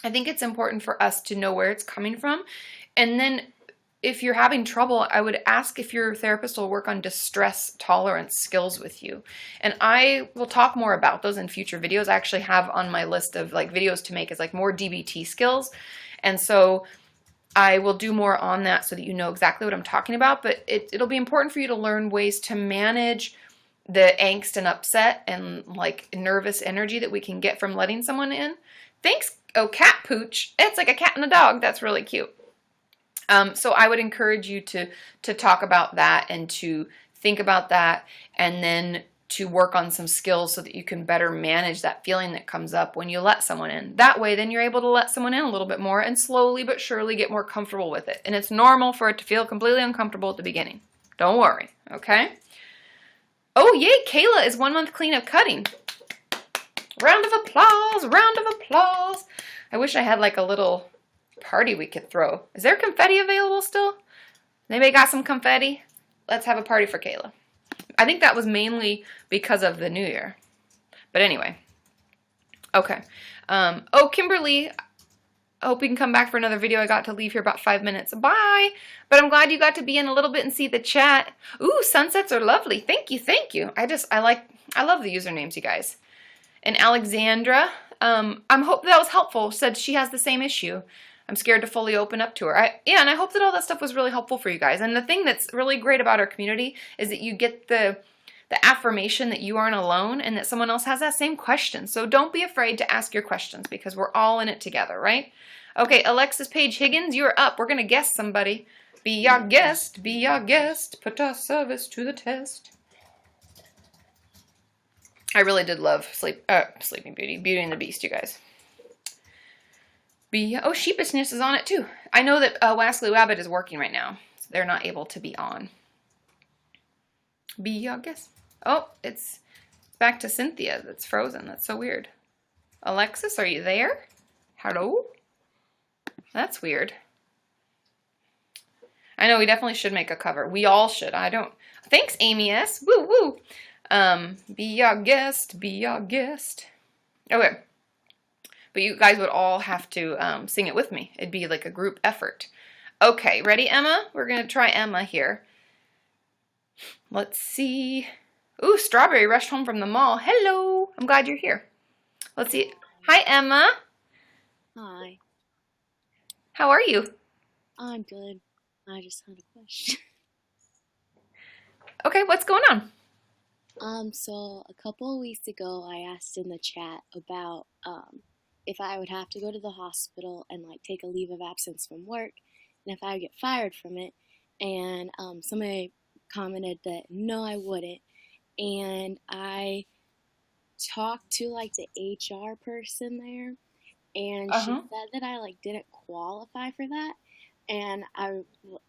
S1: I think it's important for us to know where it's coming from. And then if you're having trouble, I would ask if your therapist will work on distress tolerance skills with you. And I will talk more about those in future videos. I actually have on my list of videos to make is more DBT skills. And so I will do more on that so that you know exactly what I'm talking about. But it'll be important for you to learn ways to manage the angst and upset and nervous energy that we can get from letting someone in. Thanks. Oh, cat pooch. It's like a cat and a dog. That's really cute. So I would encourage you to talk about that and to think about that, and then to work on some skills so that you can better manage that feeling that comes up when you let someone in. That way, then you're able to let someone in a little bit more and slowly but surely get more comfortable with it. And it's normal for it to feel completely uncomfortable at the beginning. Don't worry, okay? Oh, yay, Kayla is 1 month clean of cutting. Round of applause, round of applause. I wish I had a little party we could throw. Is there confetti available still? Anybody got some confetti? Let's have a party for Kayla. I think that was mainly because of the new year. But anyway. Okay. Kimberly, I hope you can come back for another video. I got to leave here about 5 minutes. Bye. But I'm glad you got to be in a little bit and see the chat. Ooh, sunsets are lovely. Thank you, thank you. I love the usernames, you guys. And Alexandra, I hope that was helpful. Said she has the same issue. I'm scared to fully open up to her. And I hope that all that stuff was really helpful for you guys. And the thing that's really great about our community is that you get the affirmation that you aren't alone and that someone else has that same question. So don't be afraid to ask your questions because we're all in it together, right? Okay, Alexis Page Higgins, you're up. We're going to guess somebody. Be our guest, be our guest. Put our service to the test. I really did love Sleeping Beauty. Beauty and the Beast, you guys. Sheepishness is on it too. I know that Wasley Wabbit is working right now. So they're not able to be on. Be your guest. Oh, it's back to Cynthia. That's frozen. That's so weird. Alexis, are you there? Hello? That's weird. I know we definitely should make a cover. We all should. Thanks, Amy S. Woo woo. Be our guest. Be our guest. Okay. But you guys would all have to sing it with me. It'd be like a group effort. Okay, ready, Emma? We're going to try Emma here. Let's see. Ooh, Strawberry rushed home from the mall. Hello. I'm glad you're here. Let's see. Hi, Emma.
S4: Hi.
S1: How are you?
S4: I'm good. I just had a question.
S1: Okay, what's going on?
S4: So a couple of weeks ago, I asked in the chat about if I would have to go to the hospital and take a leave of absence from work, and if I would get fired from it. And somebody commented that no, I wouldn't. And I talked to the HR person there, and she said that I didn't qualify for that. And I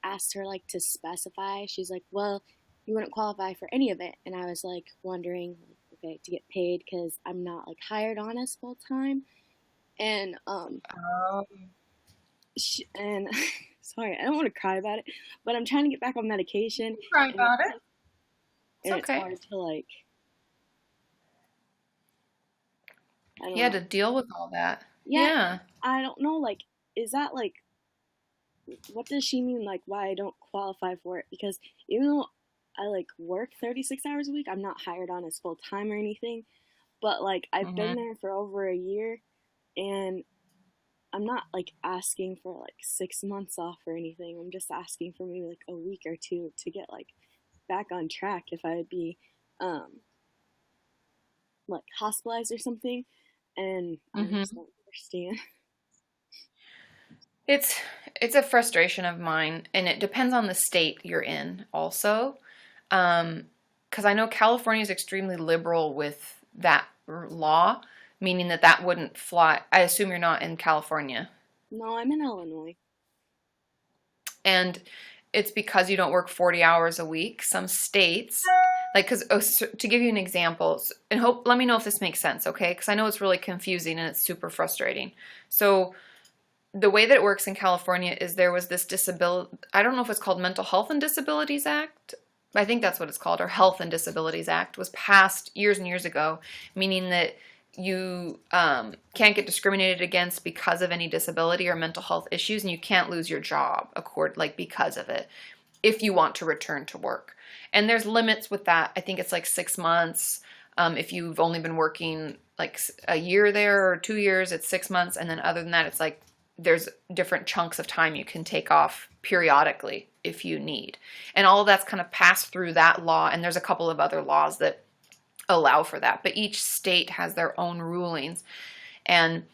S4: asked her to specify. She's like, well, you wouldn't qualify for any of it. And I was wondering, benefit to get paid because I'm not like hired on as full time. And and sorry, I don't want to cry about it, but I'm trying to get back on medication,
S1: Cry
S4: and
S1: about it. It's
S4: it's
S1: okay.
S4: hard to like. I don't
S1: You had
S4: know.
S1: to deal with all that.
S4: Yeah,
S1: Yeah.
S4: I don't know. Like, is that like what does she mean? Like, why I don't qualify for it? Because even though I like work 36 hours a week, I'm not hired on as full time or anything. But like, I've been
S1: Hmm.
S4: there for over a year, and I'm not like asking for like 6 months off or anything. I'm just asking for maybe like a week or two to get like back on track if I would be um like hospitalized or something. And I just
S1: Hmm.
S4: don't understand.
S1: It's it's a frustration of mine, and it depends on the state you're in also. Because I know California is extremely liberal with that law, meaning that that wouldn't fly. I assume you're not in California.
S4: No, I'm in Illinois.
S1: And it's because you don't work 40 hours a week. Some states, like, because to give you an example, and hope, let me know if this makes sense, okay? Because I know it's really confusing and it's super frustrating. So, the way that it works in California is there was this disability, I don't know if it's called Mental Health and Disabilities Act. I think that's what it's called, or Health and Disabilities Act, was passed years and years ago, meaning that you can't get discriminated against because of any disability or mental health issues, and you can't lose your job because of it if you want to return to work. And there's limits with that. I think it's like 6 months. If you've only been working like a year there or 2 years, it's 6 months. And then other than that, it's like there's different chunks of time you can take off periodically if you need. And all of that's kind of passed through that law. And there's a couple of other laws that allow for that. But each state has their own rulings. And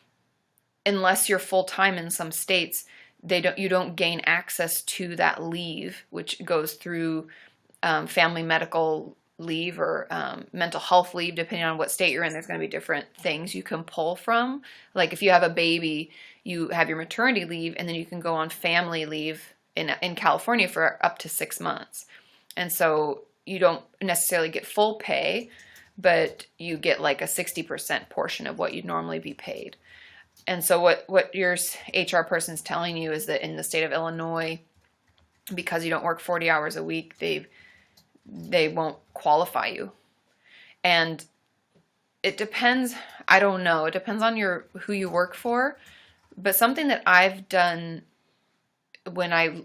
S1: unless you're full-time in some states, you don't gain access to that leave, which goes through family medical leave or mental health leave, depending on what state you're in. There's going to be different things you can pull from. Like if you have a baby, you have your maternity leave, and then you can go on family leave in California for up to 6 months. And so you don't necessarily get full pay, but you get like a 60% portion of what you'd normally be paid. And so what your HR person's telling you is that in the state of Illinois, because you don't work 40 hours a week, they won't qualify you. And it depends, I don't know, it depends on who you work for. But something that I've done when I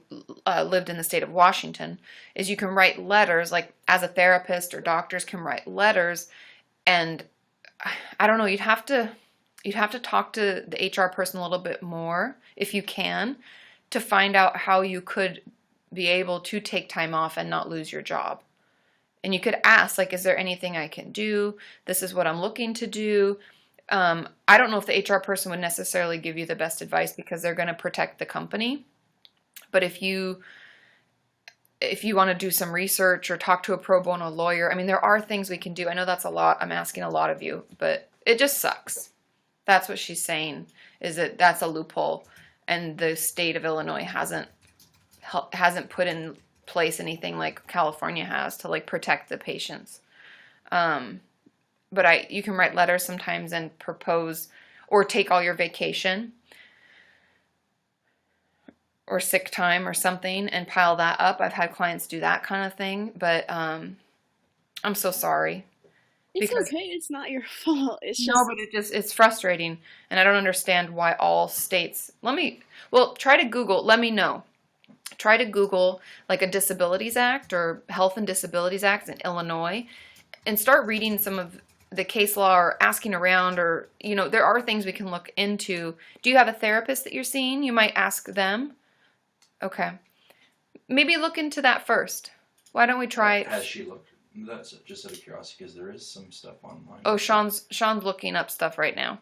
S1: lived in the state of Washington is you can write letters, like as a therapist or doctors can write letters, and I don't know, you'd have to talk to the HR person a little bit more, if you can, to find out how you could be able to take time off and not lose your job. And you could ask, like, is there anything I can do? This is what I'm looking to do. I don't know if the HR person would necessarily give you the best advice because they're going to protect the company. But if you want to do some research or talk to a pro bono lawyer, I mean, there are things we can do. I know that's a lot. I'm asking a lot of you, but it just sucks. That's what she's saying, is that that's a loophole, and the state of Illinois hasn't put in place anything like California has to like protect the patients. But you can write letters sometimes and propose, or take all your vacation or sick time or something and pile that up. I've had clients do that kind of thing, but I'm so sorry.
S4: It's
S1: Because
S4: okay. It's not your fault. It's
S1: no,
S4: just
S1: but it's frustrating, and I don't understand why all states. Try to Google. Let me know. Try to Google like a Disabilities Act or Health and Disabilities Act in Illinois, and start reading some of the case law or asking around, or there are things we can look into. Do you have a therapist that you're seeing? You might ask them. Okay, maybe look into that first. Why don't we try?
S2: Has she looked? That's just out of curiosity, because there is some stuff online.
S1: Oh, Sean's looking up stuff right now.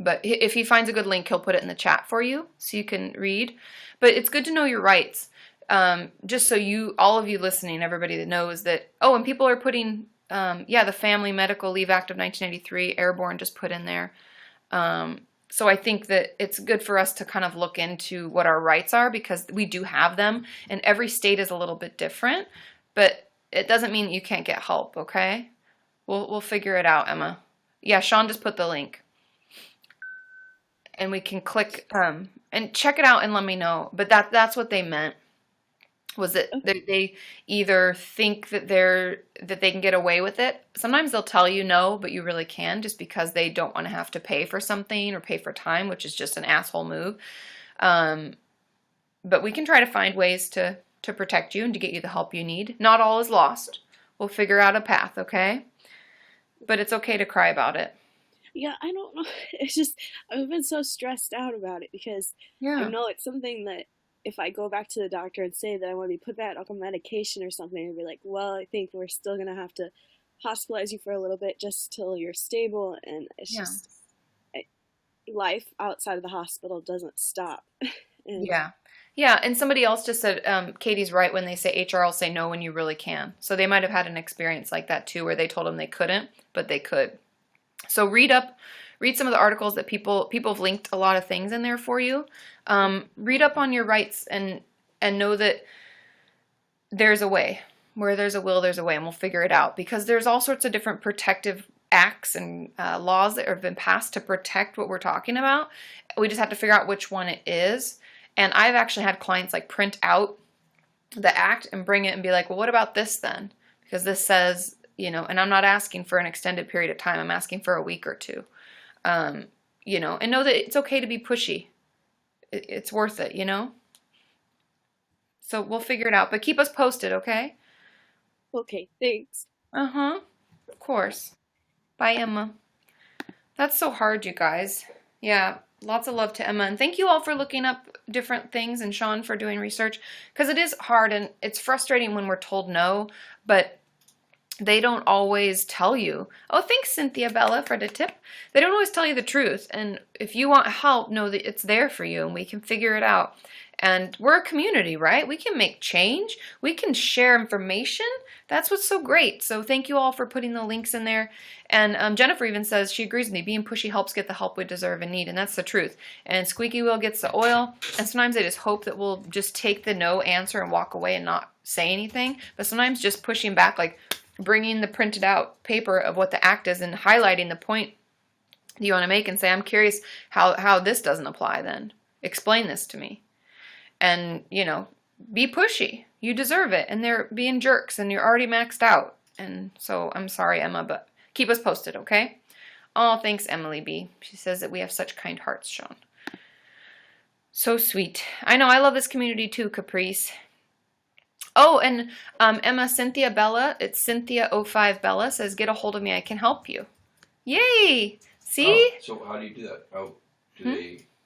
S1: But if he finds a good link, he'll put it in the chat for you so you can read. But it's good to know your rights. Just so all of you listening, everybody that knows that. Oh, and people are putting, the Family Medical Leave Act of 1993, Airborne just put in there. So I think that it's good for us to kind of look into what our rights are, because we do have them, and every state is a little bit different. But it doesn't mean that you can't get help, okay? We'll figure it out, Emma. Yeah, Sean just put the link. And we can click and check it out and let me know. But that's what they meant. Was that they either think that they can get away with it. Sometimes they'll tell you no, but you really can, just because they don't want to have to pay for something or pay for time, which is just an asshole move. But we can try to find ways to protect you and to get you the help you need. Not all is lost. We'll figure out a path, okay? But it's okay to cry about it.
S4: Yeah, I don't know. It's just, I've been so stressed out about it because I know it's something that if I go back to the doctor and say that I want to be put back on medication or something, they'll be like, well, I think we're still going to have to hospitalize you for a little bit just till you're stable. And it's just, life outside of the hospital doesn't stop.
S1: Yeah, and somebody else just said, Katie's right when they say HR will say no when you really can. So they might have had an experience like that too, where they told them they couldn't, but they could. So read some of the articles that people have linked a lot of things in there for you. Read up on your rights and know that there's a way. Where there's a will, there's a way, and we'll figure it out. Because there's all sorts of different protective acts and laws that have been passed to protect what we're talking about. We just have to figure out which one it is. And I've actually had clients like print out the act and bring it and be like, well, what about this then? Because this says, and I'm not asking for an extended period of time. I'm asking for a week or two, and know that it's okay to be pushy. It's worth it, So we'll figure it out, but keep us posted, okay?
S4: Okay, thanks.
S1: Of course. Bye, Emma. That's so hard, you guys. Yeah, lots of love to Emma. And thank you all for looking up different things and Sean for doing research. Because it is hard and it's frustrating when we're told no, but they don't always tell you. Oh, thanks, Cynthia Bella, for the tip. They don't always tell you the truth. And if you want help, know that it's there for you and we can figure it out. And we're a community, right? We can make change. We can share information. That's what's so great. So thank you all for putting the links in there. And Jennifer even says she agrees with me. Being pushy helps get the help we deserve and need. And that's the truth. And squeaky wheel gets the oil. And sometimes I just hope that we'll just take the no answer and walk away and not say anything. But sometimes just pushing back, like bringing the printed out paper of what the act is and highlighting the point you want to make and say, I'm curious how this doesn't apply then. Explain this to me. And, be pushy. You deserve it. And they're being jerks and you're already maxed out. And so I'm sorry, Emma, but keep us posted, okay? Oh, thanks, Emily B. She says that we have such kind hearts, Sean. So sweet. I know, I love this community too, Caprice. Oh, and Emma, Cynthia Bella, it's Cynthia05 Bella, says, get a hold of me, I can help you. Yay! See?
S2: So how do you do that?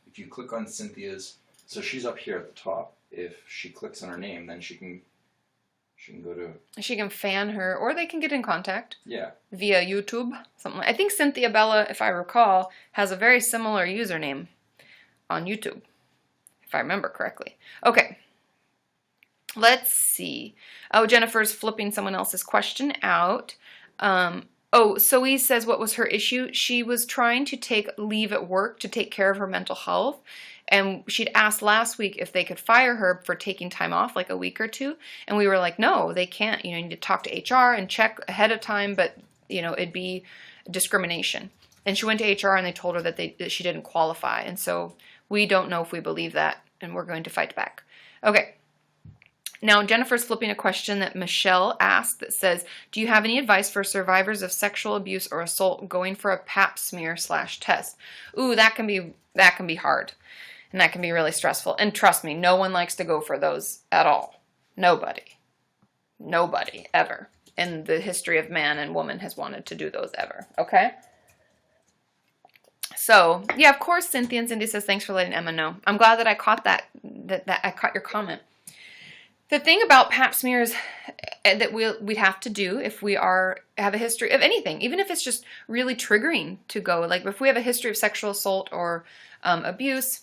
S2: If you click on Cynthia's, so she's up here at the top. If she clicks on her name, then she can go to...
S1: She can fan her, or they can get in contact.
S2: Yeah.
S1: Via YouTube. Something I think Cynthia Bella, if I recall, has a very similar username on YouTube, if I remember correctly. Okay. Let's see. Oh, Jennifer's flipping someone else's question out. Soe says, what was her issue? She was trying to take leave at work to take care of her mental health. And she'd asked last week if they could fire her for taking time off, like a week or two. And we were like, no, they can't. You need to talk to HR and check ahead of time, but, it'd be discrimination. And she went to HR and they told her that she didn't qualify. And so we don't know if we believe that, and we're going to fight back. Okay. Now, Jennifer's flipping a question that Michelle asked that says, do you have any advice for survivors of sexual abuse or assault going for a pap smear /test? Ooh, that can be hard. And that can be really stressful. And trust me, no one likes to go for those at all. Nobody, ever, in the history of man and woman has wanted to do those ever. Okay? So, yeah, of course, Cynthia. And Cindy says, thanks for letting Emma know. I'm glad that I caught that I caught your comment. The thing about pap smears that we'd have to do if we have a history of anything, even if it's just really triggering to go, like if we have a history of sexual assault or abuse,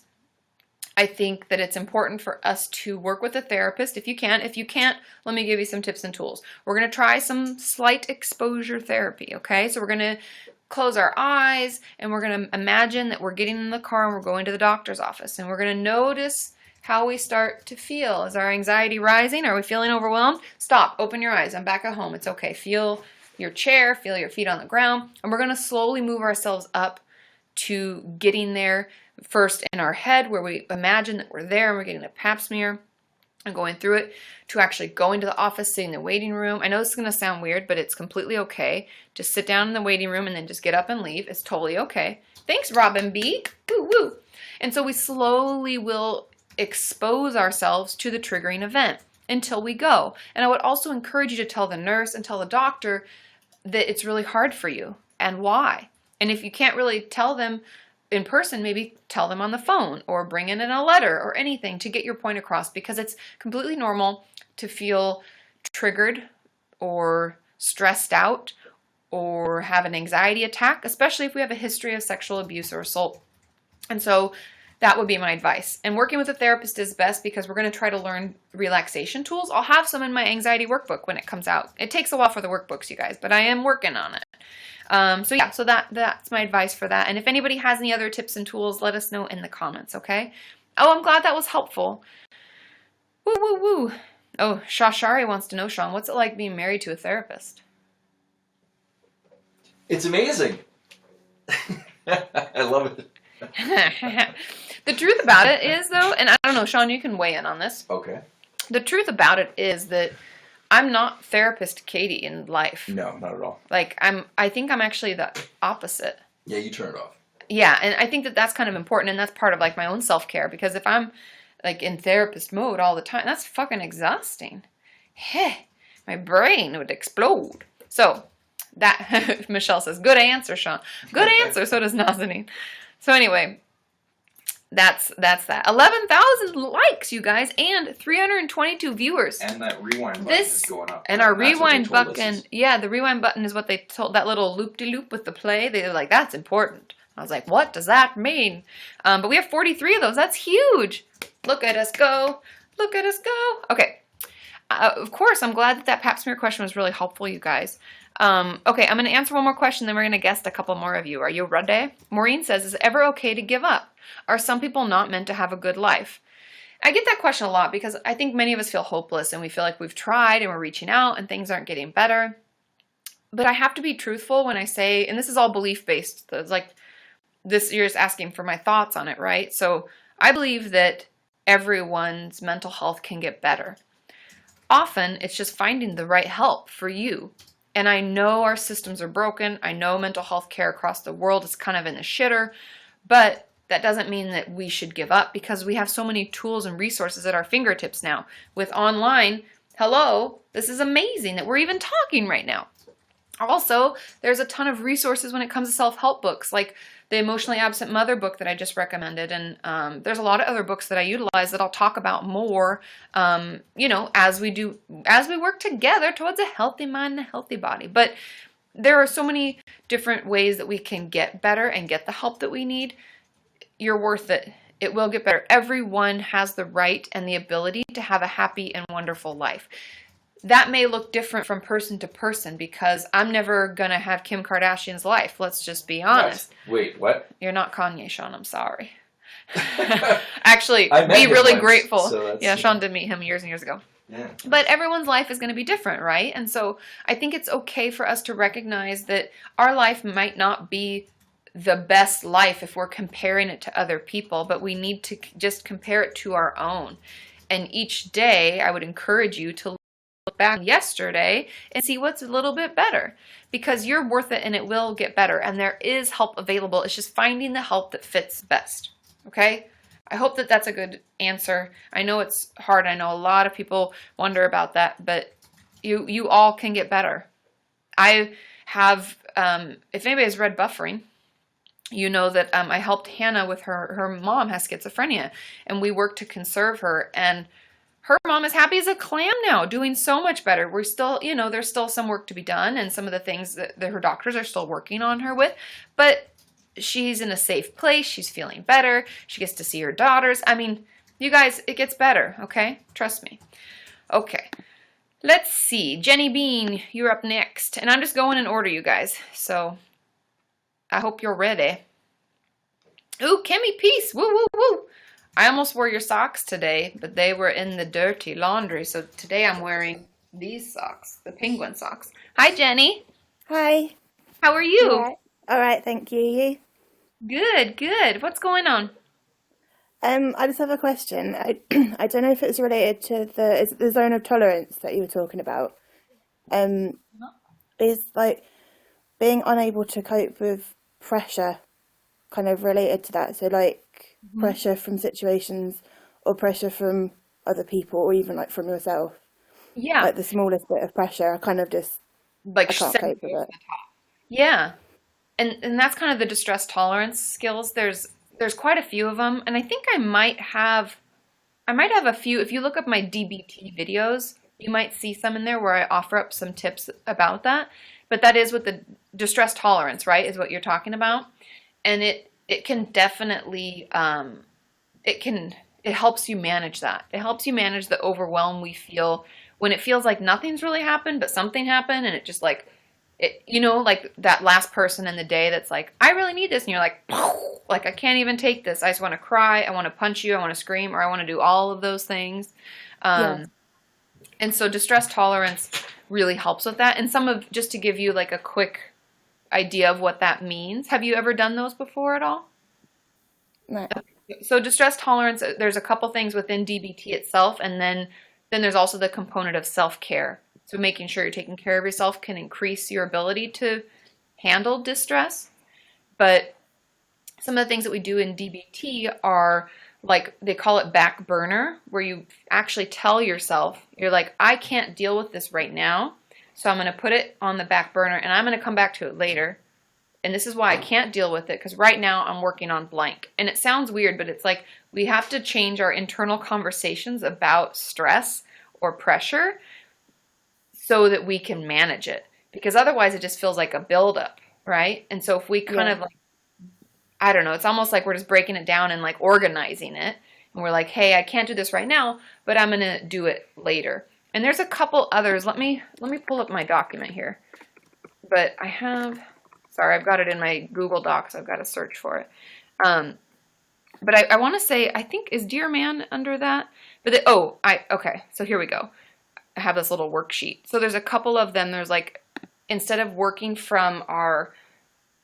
S1: I think that it's important for us to work with a therapist if you can. If you can't, let me give you some tips and tools. We're going to try some slight exposure therapy, okay? So we're going to close our eyes and we're going to imagine that we're getting in the car and we're going to the doctor's office and we're going to notice how we start to feel. Is our anxiety rising? Are we feeling overwhelmed? Stop. Open your eyes. I'm back at home. It's okay. Feel your chair. Feel your feet on the ground. And we're going to slowly move ourselves up to getting there first in our head, where we imagine that we're there and we're getting a pap smear and going through it, to actually going to the office, sitting in the waiting room. I know this is going to sound weird, but it's completely okay. Just sit down in the waiting room and then just get up and leave. It's totally okay. Thanks, Robin B. Woo woo. And so we slowly will expose ourselves to the triggering event until we go. And I would also encourage you to tell the nurse and tell the doctor that it's really hard for you and why. And if you can't really tell them in person, maybe tell them on the phone or bring in a letter or anything to get your point across, because it's completely normal to feel triggered or stressed out or have an anxiety attack, especially if we have a history of sexual abuse or assault. And so that would be my advice. And working with a therapist is best, because we're going to try to learn relaxation tools. I'll have some in my anxiety workbook when it comes out. It takes a while for the workbooks, you guys, but I am working on it. So that's my advice for that. And if anybody has any other tips and tools, let us know in the comments, okay? Oh, I'm glad that was helpful. Woo, woo, woo. Oh, Shashari wants to know, Sean, what's it like being married to a therapist?
S2: It's amazing. I love it.
S1: The truth about it is, though, and I don't know, Sean, you can weigh in on this.
S2: Okay.
S1: The truth about it is that I'm not therapist Katie in life.
S2: No, not at all.
S1: Like, I think I'm actually the opposite.
S2: Yeah, you turn it off.
S1: Yeah, and I think that that's kind of important, and that's part of, like, my own self-care, because if I'm, like, in therapist mode all the time, that's fucking exhausting. Heh, my brain would explode. So, that, Michelle says, good answer, Sean. Good answer, so does Nazanin. So anyway, that's that. 11,000 likes, you guys, and 322 viewers.
S2: And that rewind button is going up.
S1: And our rewind button, yeah, the rewind button is what they told, that little loop-de-loop with the play. They were like, that's important. I was like, what does that mean? But we have 43 of those. That's huge. Look at us go. Look at us go. Okay. Of course, I'm glad that pap smear question was really helpful, you guys. Okay, I'm going to answer one more question, then we're going to guest a couple more of you. Are you ready? Maureen says, is it ever okay to give up? Are some people not meant to have a good life? I get that question a lot, because I think many of us feel hopeless and we feel like we've tried and we're reaching out and things aren't getting better. But I have to be truthful when I say, and this is all belief-based, it's like this, you're just asking for my thoughts on it, right? So I believe that everyone's mental health can get better. Often, it's just finding the right help for you. And I know our systems are broken. I know mental health care across the world is kind of in the shitter, but that doesn't mean that we should give up, because we have so many tools and resources at our fingertips now. With online, hello, this is amazing that we're even talking right now. Also, there's a ton of resources when it comes to self-help books, like the Emotionally Absent Mother book that I just recommended. And there's a lot of other books that I utilize that I'll talk about more, as we work together towards a healthy mind and a healthy body. But there are so many different ways that we can get better and get the help that we need. You're worth it. It will get better. Everyone has the right and the ability to have a happy and wonderful life. That may look different from person to person, because I'm never going to have Kim Kardashian's life. Let's just be honest.
S2: Wait, what?
S1: You're not Kanye, Sean. I'm sorry. Actually,
S2: be
S1: really
S2: once,
S1: grateful.
S2: So
S1: yeah, Sean did meet him years and years ago.
S2: Yeah.
S1: But everyone's life is going to be different, right? And so I think it's okay for us to recognize that our life might not be the best life if we're comparing it to other people, but we need to just compare it to our own. And each day, I would encourage you to look back yesterday and see what's a little bit better, because you're worth it and it will get better, and there is help available. It's just finding the help that fits best. Okay? I hope that that's a good answer. I know it's hard. I know a lot of people wonder about that, but you all can get better. I have, if anybody has read Buffering, you know that I helped Hannah with her mom has schizophrenia, and we worked to conserve her, and her mom is happy as a clam now, doing so much better. We're still, there's still some work to be done, and some of the things that her doctors are still working on her with, but she's in a safe place. She's feeling better. She gets to see her daughters. I mean, you guys, it gets better, okay? Trust me. Okay. Let's see. Jenny Bean, you're up next. And I'm just going in order, you guys. So I hope you're ready. Ooh, Kimmy Peace. Woo, woo, woo. I almost wore your socks today, but they were in the dirty laundry. So today I'm wearing these socks, the penguin socks. Hi, Jenny.
S5: Hi.
S1: How are
S5: You
S1: you?
S5: alright? All right, thank you. You?
S1: Good, good. What's going on?
S5: I just have a question. I don't know if it's related to the zone of tolerance that you were talking about. Um, is like being unable to cope with pressure kind of related to that? So like
S1: Mhm.
S5: pressure from situations or pressure from other people or even like from yourself.
S1: Yeah,
S5: Like the smallest bit of pressure,
S1: like
S5: I can't
S1: send
S5: cope
S1: you
S5: with
S1: over
S5: it.
S1: the top. Yeah, and that's kind of the distress tolerance skills. There's quite a few of them, and I think I might have a few. If you look up my DBT videos, you might see some in there where I offer up some tips about that. But that is what the distress tolerance, right, is what you're talking about. And it can definitely it helps you manage that. It helps you manage the overwhelm we feel when it feels like nothing's really happened, but something happened, and it just like it, like that last person in the day that's like, I really need this, and you're like, like I can't even take this. I just want to cry. I want to punch you. I want to scream, or I want to do all of those things.
S5: Yeah.
S1: Um, and so distress tolerance really helps with that. And just to give you like a quick idea of what that means. Have you ever done those before at all?
S5: No.
S1: So distress tolerance, there's a couple things within DBT itself, and then there's also the component of self-care. So making sure you're taking care of yourself can increase your ability to handle distress. But some of the things that we do in DBT are like they call it back burner, where you actually tell yourself, you're like, I can't deal with this right now, so I'm going to put it on the back burner and I'm going to come back to it later. And this is why I can't deal with it, because right now I'm working on blank. And it sounds weird, but it's like we have to change our internal conversations about stress or pressure so that we can manage it. Because otherwise it just feels like a buildup, right? And so if we kind
S5: Yeah.
S1: of like, I don't know, it's almost like we're just breaking it down and like organizing it. And we're like, hey, I can't do this right now, but I'm going to do it later. And there's a couple others. Let me pull up my document here. But sorry, I've got it in my Google Docs. I've got to search for it. But I want to say, I think, is Dear Man under that? Okay, so here we go. I have this little worksheet. So there's a couple of them. There's like, instead of working from our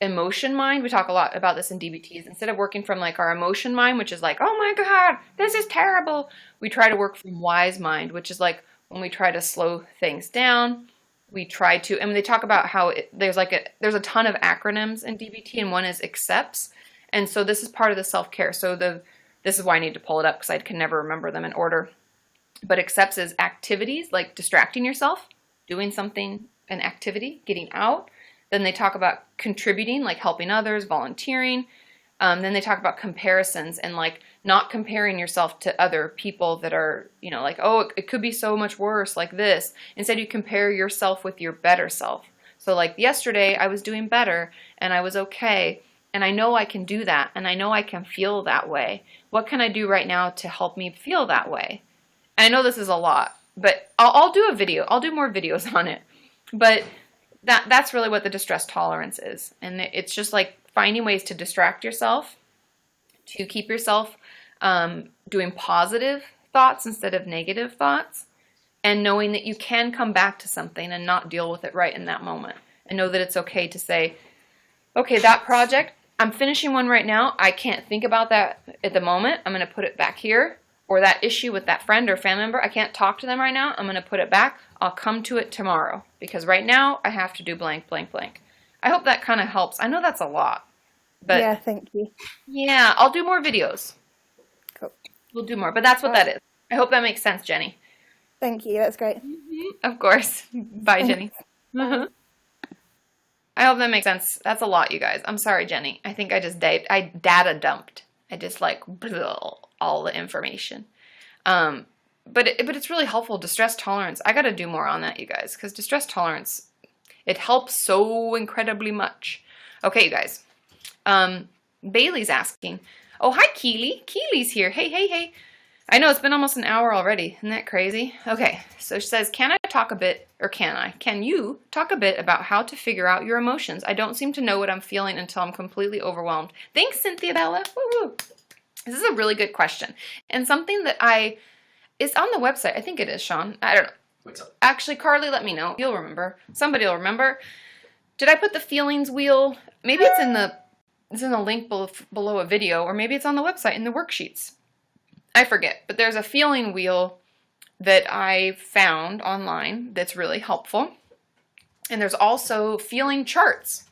S1: emotion mind, we talk a lot about this in DBTs. Instead of working from like our emotion mind, which is like, oh my God, this is terrible, we try to work from wise mind, which is like when we try to slow things down. We try to, and they talk about how there's a ton of acronyms in DBT, and one is accepts. And so this is part of the self-care. So this is why I need to pull it up, because I can never remember them in order. But accepts is activities, like distracting yourself, doing something, an activity, getting out. Then they talk about contributing, like helping others, volunteering. Then they talk about comparisons and like not comparing yourself to other people that are, like, oh, it could be so much worse like this. Instead, you compare yourself with your better self. So like yesterday, I was doing better and I was okay. And I know I can do that. And I know I can feel that way. What can I do right now to help me feel that way? And I know this is a lot, but I'll do a video. I'll do more videos on it. But that's really what the distress tolerance is. And it's just like finding ways to distract yourself, to keep yourself doing positive thoughts instead of negative thoughts, and knowing that you can come back to something and not deal with it right in that moment. And know that it's okay to say, okay, that project, I'm finishing one right now. I can't think about that at the moment. I'm going to put it back here. Or that issue with that friend or family member, I can't talk to them right now. I'm going to put it back. I'll come to it tomorrow. Because right now, I have to do blank, blank, blank. I hope that kind of helps. I know that's a lot. But
S5: Yeah, thank you.
S1: yeah, I'll do more videos.
S5: Cool.
S1: We'll do more. But that's what that is. I hope that makes sense, Jenny.
S5: Thank you. That's great.
S1: Of course. Bye, Jenny. I hope that makes sense. That's a lot, you guys. I'm sorry, Jenny. I think I just data dumped. I just like all the information. But it's really helpful. Distress tolerance. I got to do more on that, you guys, because distress tolerance, it helps so incredibly much. Okay, you guys. Bailey's asking. Oh, hi, Keely. Keely's here. Hey, hey, hey. I know it's been almost an hour already. Isn't that crazy? Okay, so she says, can you talk a bit about how to figure out your emotions? I don't seem to know what I'm feeling until I'm completely overwhelmed. Thanks, Cynthia Bella. Woo-woo. This is a really good question. And something that it's on the website. I think it is, Sean. I don't know.
S2: What's up?
S1: Actually, Carly, let me know. You'll remember. Somebody will remember. Did I put the feelings wheel? Maybe it's in the link below a video, or maybe it's on the website in the worksheets. I forget, but there's a feeling wheel that I found online that's really helpful. And there's also feeling charts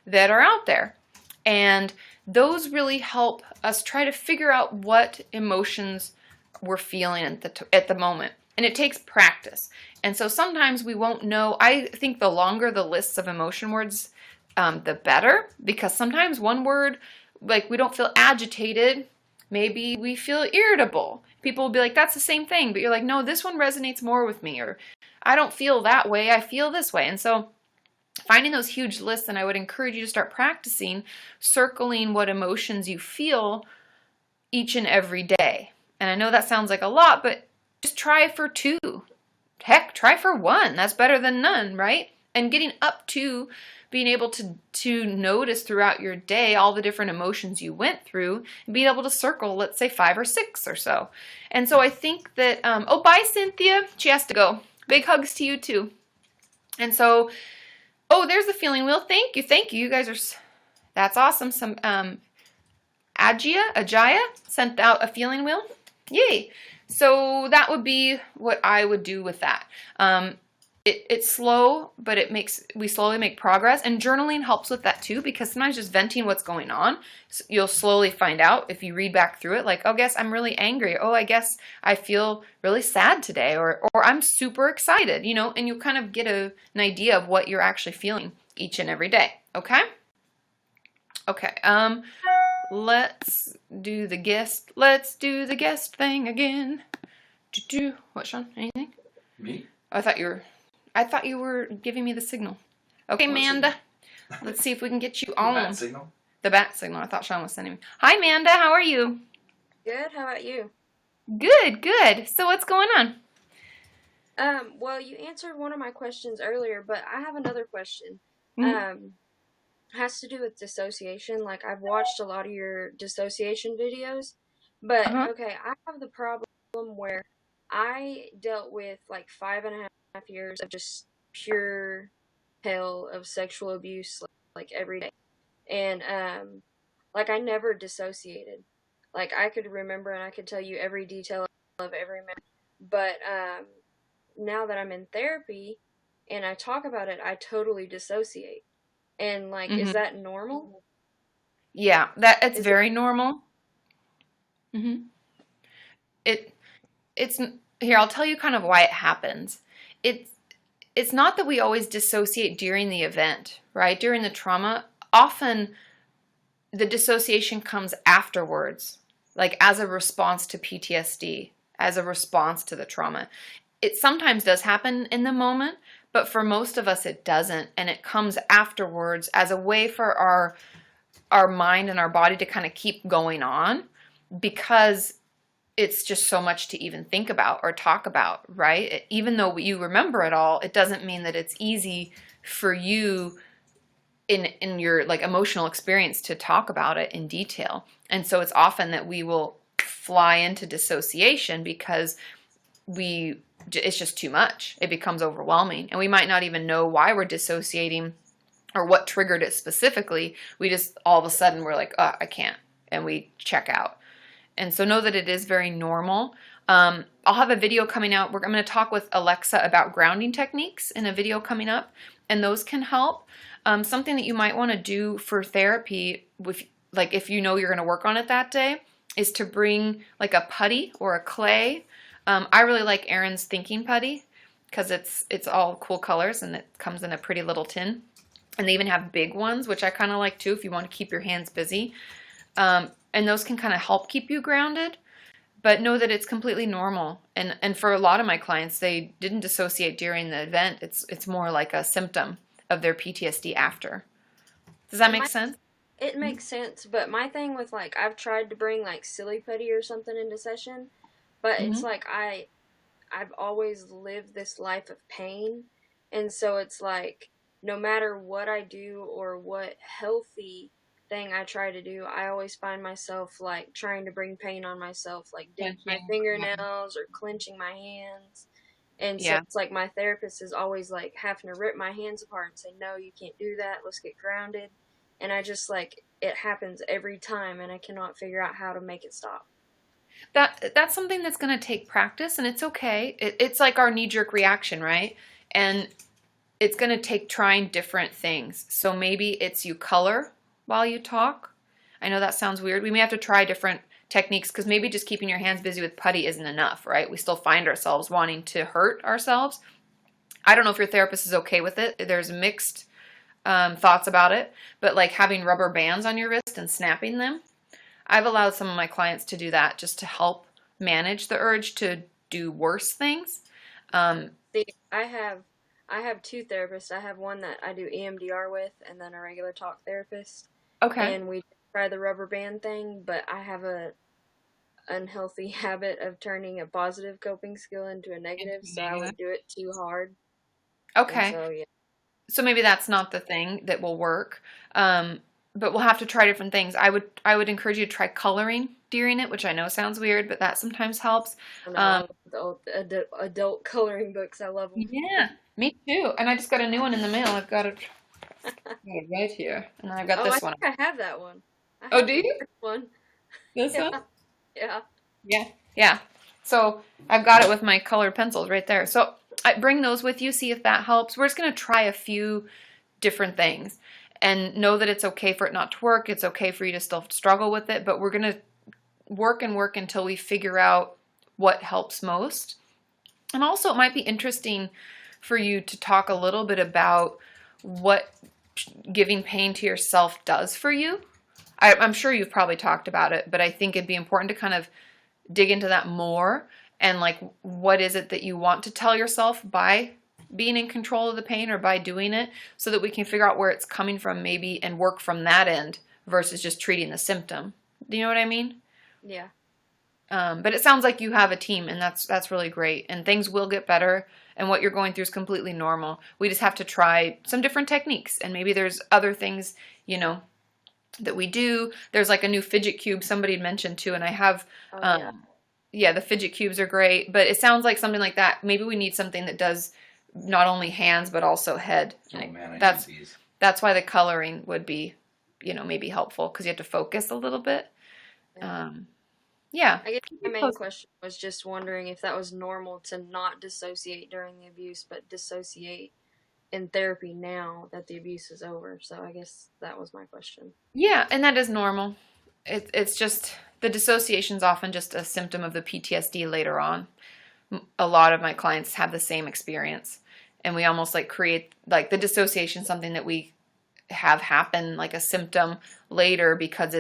S1: that are out there. And those really help us try to figure out what emotions we're feeling at the moment. And it takes practice. And so sometimes we won't know. I think the longer the lists of emotion words, the better. Because sometimes one word, like we don't feel agitated, maybe we feel irritable. People will be like, that's the same thing. But you're like, no, this one resonates more with me. Or I don't feel that way, I feel this way. And so finding those huge lists, and I would encourage you to start practicing circling what emotions you feel each and every day. And I know that sounds like a lot, but just try for 2. Heck, try for 1. That's better than none, right? And getting up to being able to notice throughout your day all the different emotions you went through and being able to circle, let's say 5 or 6 or so. And so I think that, oh, bye, Cynthia. She has to go. Big hugs to you too. And so, oh, there's the feeling wheel. Thank you. Thank you. You guys are, that's awesome. Some, Ajaya sent out a feeling wheel. Yay. So that would be what I would do with that. It's slow, but we slowly make progress. And journaling helps with that too, because sometimes just venting what's going on, you'll slowly find out if you read back through it, like, oh, I guess I'm really angry. Oh, I guess I feel really sad today, or I'm super excited, and you kind of get an idea of what you're actually feeling each and every day. Okay? Okay. Let's do the guest. Let's do the guest thing again. What, Sean? Anything?
S2: Me?
S1: I thought you were giving me the signal. Okay, Amanda. Let's see if we can get you on.
S2: The bat signal?
S1: The bat signal. I thought Sean was sending me. Hi, Amanda. How are you?
S6: Good. How about you?
S1: Good, good. So what's going on?
S6: Well, you answered one of my questions earlier, but I have another question.
S1: Mm-hmm.
S6: Has to do with dissociation. Like, I've watched a lot of your dissociation videos, but okay, I have the problem where I dealt with like 5.5 years of just pure hell of sexual abuse, like every day, and like I never dissociated. Like, I could remember and I could tell you every detail of every memory, but now that I'm in therapy and I talk about it, I totally dissociate. And like, is that normal?
S1: Yeah, it's very normal. Mm-hmm. It's here. I'll tell you kind of why it happens. It's not that we always dissociate during the event, right? During the trauma, often the dissociation comes afterwards, like as a response to PTSD, as a response to the trauma. It sometimes does happen in the moment, but for most of us it doesn't, and it comes afterwards as a way for our mind and our body to kind of keep going on, because it's just so much to even think about or talk about, right? Even though you remember it all, it doesn't mean that it's easy for you in your like emotional experience to talk about it in detail. And so it's often that we will fly into dissociation because it's just too much. It becomes overwhelming, and we might not even know why we're dissociating or what triggered it specifically. We just all of a sudden we're like, oh, I can't, and we check out. And so know that it is very normal. I'll have a video coming out. I'm going to talk with Alexa about grounding techniques in a video coming up, and those can help. Something that you might want to do for therapy, if you know you're going to work on it that day, is to bring like a putty or a clay. I really like Erin's thinking putty because it's all cool colors and it comes in a pretty little tin. And they even have big ones, which I kind of like too if you want to keep your hands busy. And those can kind of help keep you grounded. But know that it's completely normal. And for a lot of my clients, they didn't dissociate during the event. It's more like a symptom of their PTSD after. Does that make sense?
S6: It makes sense, but my thing with like, I've tried to bring like silly putty or something into session, but it's like I've always lived this life of pain, and so it's like no matter what I do or what healthy thing I try to do, I always find myself like trying to bring pain on myself, like digging my
S1: Clenching.
S6: fingernails or clenching my hands. And so
S1: Yeah.
S6: it's like my therapist is always like having to rip my hands apart and say, no, you can't do that. Let's get grounded. And I just like, it happens every time and I cannot figure out how to make it stop.
S1: That's something that's going to take practice, and it's okay. It's like our knee-jerk reaction, right? And it's going to take trying different things. So maybe it's you color while you talk. I know that sounds weird. We may have to try different techniques because maybe just keeping your hands busy with putty isn't enough, right? We still find ourselves wanting to hurt ourselves. I don't know if your therapist is okay with it. There's mixed thoughts about it, but like having rubber bands on your wrist and snapping them, I've allowed some of my clients to do that just to help manage the urge to do worse things.
S6: See, I have two therapists. I have one that I do EMDR with and then a regular talk therapist.
S1: Okay.
S6: And we try the rubber band thing, but I have a unhealthy habit of turning a positive coping skill into a negative, so I would do it too hard.
S1: Okay.
S6: So, yeah.
S1: So maybe that's not the thing that will work. But we'll have to try different things. I would encourage you to try coloring during it, which I know sounds weird, but that sometimes helps.
S6: I love the adult coloring books. I love them.
S1: Yeah, me too. And I just got a new one in the mail. I've got it right here, and then I've got this one.
S6: I think I have that one.
S1: Oh, do you?
S6: One.
S1: This
S6: Yeah.
S1: one?
S6: Yeah.
S1: Yeah. So I've got it with my colored pencils right there. So I bring those with you, see if that helps. We're just going to try a few different things and know that it's okay for it not to work. It's okay for you to still struggle with it, but we're going to work and work until we figure out what helps most. And also it might be interesting for you to talk a little bit about what giving pain to yourself does for you. I'm sure you've probably talked about it, but I think it'd be important to kind of dig into that more and like, what is it that you want to tell yourself by being in control of the pain or by doing it, so that we can figure out where it's coming from maybe and work from that end versus just treating the symptom. Do you know what I mean?
S6: Yeah.
S1: But it sounds like you have a team, and that's really great, and things will get better, and what you're going through is completely normal. We just have to try some different techniques, and maybe there's other things, that we do. There's like a new fidget cube somebody had mentioned too, and I have, yeah, the fidget cubes are great, but it sounds like something like that. Maybe we need something that does not only hands, but also head.
S7: Oh man, I
S1: that's,
S7: need these.
S1: that's why the coloring would be, maybe helpful, because you have to focus a little bit. Yeah.
S6: I guess my main question was just wondering if that was normal to not dissociate during the abuse, but dissociate in therapy now that the abuse is over. So I guess that was my question.
S1: Yeah, and that is normal. It's just, the dissociation is often just a symptom of the PTSD later on. A lot of my clients have the same experience, and we almost like create, like, the dissociation, something that we have happen, like a symptom later, because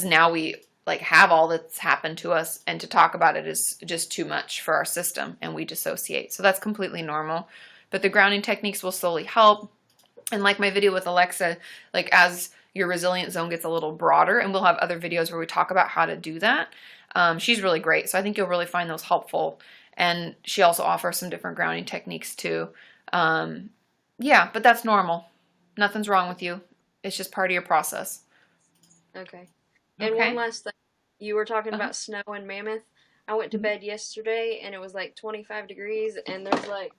S1: now we like have all that's happened to us, and to talk about it is just too much for our system, and we dissociate. So that's completely normal, but the grounding techniques will slowly help. And like my video with Alexa, like, as your resilient zone gets a little broader, and we'll have other videos where we talk about how to do that. She's really great, so I think you'll really find those helpful. And she also offers some different grounding techniques too. Yeah, but that's normal. Nothing's wrong with you. It's just part of your process.
S6: Okay. And one last thing. You were talking about snow in Mammoth. I went to bed yesterday, and it was like 25 degrees, and there's like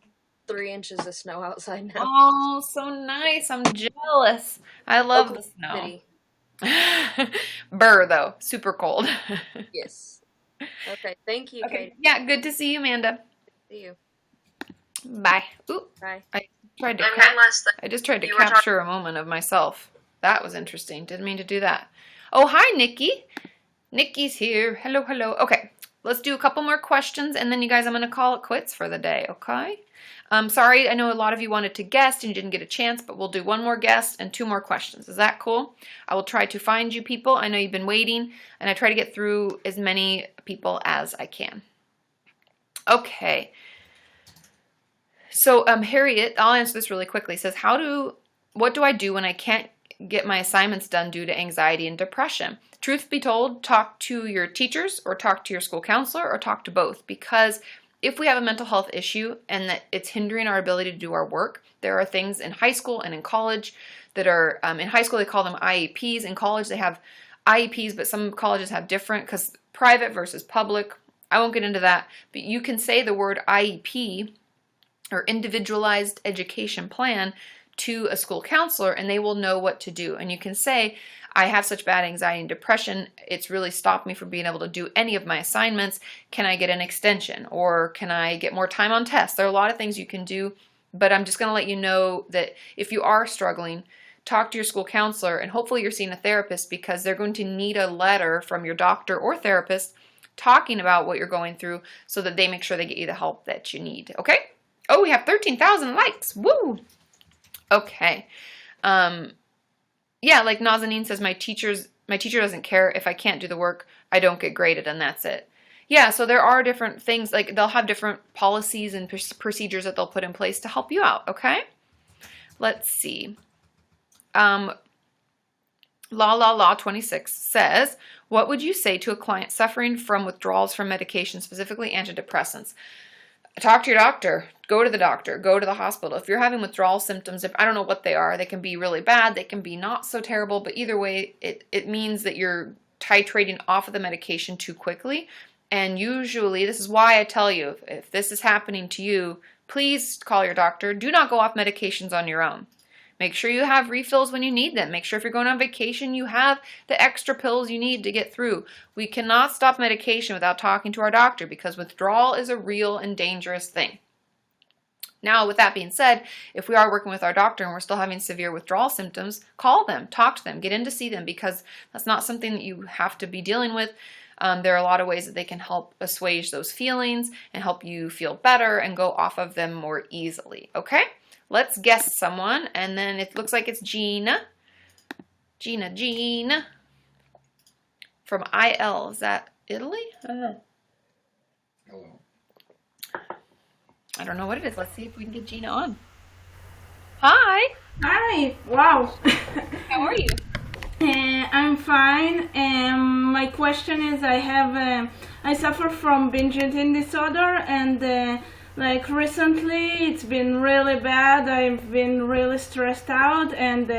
S6: 3 inches of snow outside now.
S1: Oh, so nice. I'm jealous. I love the snow.
S6: City.
S1: Burr, though. Super cold.
S6: Yes. Okay. Thank you,
S1: Okay.
S6: Katie.
S1: Yeah, good to see you, Amanda.
S6: See you.
S1: Bye. Ooh,
S6: Bye.
S1: I tried to I just tried to
S6: You were
S1: capture a moment of myself. That was interesting. Didn't mean to do that. Oh, hi, Nikki. Nikki's here. Hello, hello. Okay, let's do a couple more questions, and then, you guys, I'm going to call it quits for the day, okay? Sorry, I know a lot of you wanted to guest and you didn't get a chance, but we'll do one more guest and 2 more questions. Is that cool? I will try to find you people. I know you've been waiting, and I try to get through as many people as I can. Okay. So, Harriet, I'll answer this really quickly. Says, what do I do when I can't get my assignments done due to anxiety and depression? Truth be told, talk to your teachers, or talk to your school counselor, or talk to both, because if we have a mental health issue and that it's hindering our ability to do our work, there are things in high school and in college that are in high school, they call them IEPs. In college, they have IEPs, but some colleges have different because private versus public. I won't get into that, but you can say the word IEP or individualized education plan to a school counselor and they will know what to do. And you can say, I have such bad anxiety and depression, it's really stopped me from being able to do any of my assignments. Can I get an extension or can I get more time on tests? There are a lot of things you can do, but I'm just going to let you know that if you are struggling, talk to your school counselor and hopefully you're seeing a therapist because they're going to need a letter from your doctor or therapist talking about what you're going through so that they make sure they get you the help that you need. Okay? Oh, we have 13,000 likes. Woo! Okay. Yeah, like Nazanin says, my teacher doesn't care if I can't do the work, I don't get graded and that's it. Yeah, so there are different things, like they'll have different policies and procedures that they'll put in place to help you out, okay? Let's see. La 26 says, what would you say to a client suffering from withdrawals from medication, specifically antidepressants? Talk to your doctor. Go to the doctor. Go to the hospital. If you're having withdrawal symptoms, if I don't know what they are, they can be really bad. They can be not so terrible. But either way, it means that you're titrating off of the medication too quickly. And usually, this is why I tell you, if this is happening to you, please call your doctor. Do not go off medications on your own. Make sure you have refills when you need them. Make sure if you're going on vacation, you have the extra pills you need to get through. We cannot stop medication without talking to our doctor because withdrawal is a real and dangerous thing. Now, with that being said, if we are working with our doctor and we're still having severe withdrawal symptoms, call them, talk to them, get in to see them because that's not something that you have to be dealing with. There are a lot of ways that they can help assuage those feelings and help you feel better and go off of them more easily, okay? Let's guess someone, and then it looks like it's Gina. Gina. From IL. Is that Italy? I don't know.
S2: Hello.
S1: I don't know what it is. Let's see if we can get Gina on. Hi.
S7: Hi. Wow.
S1: How are you?
S7: I'm fine. My question is, I suffer from binge eating disorder, and like recently it's been really bad. I've been really stressed out, and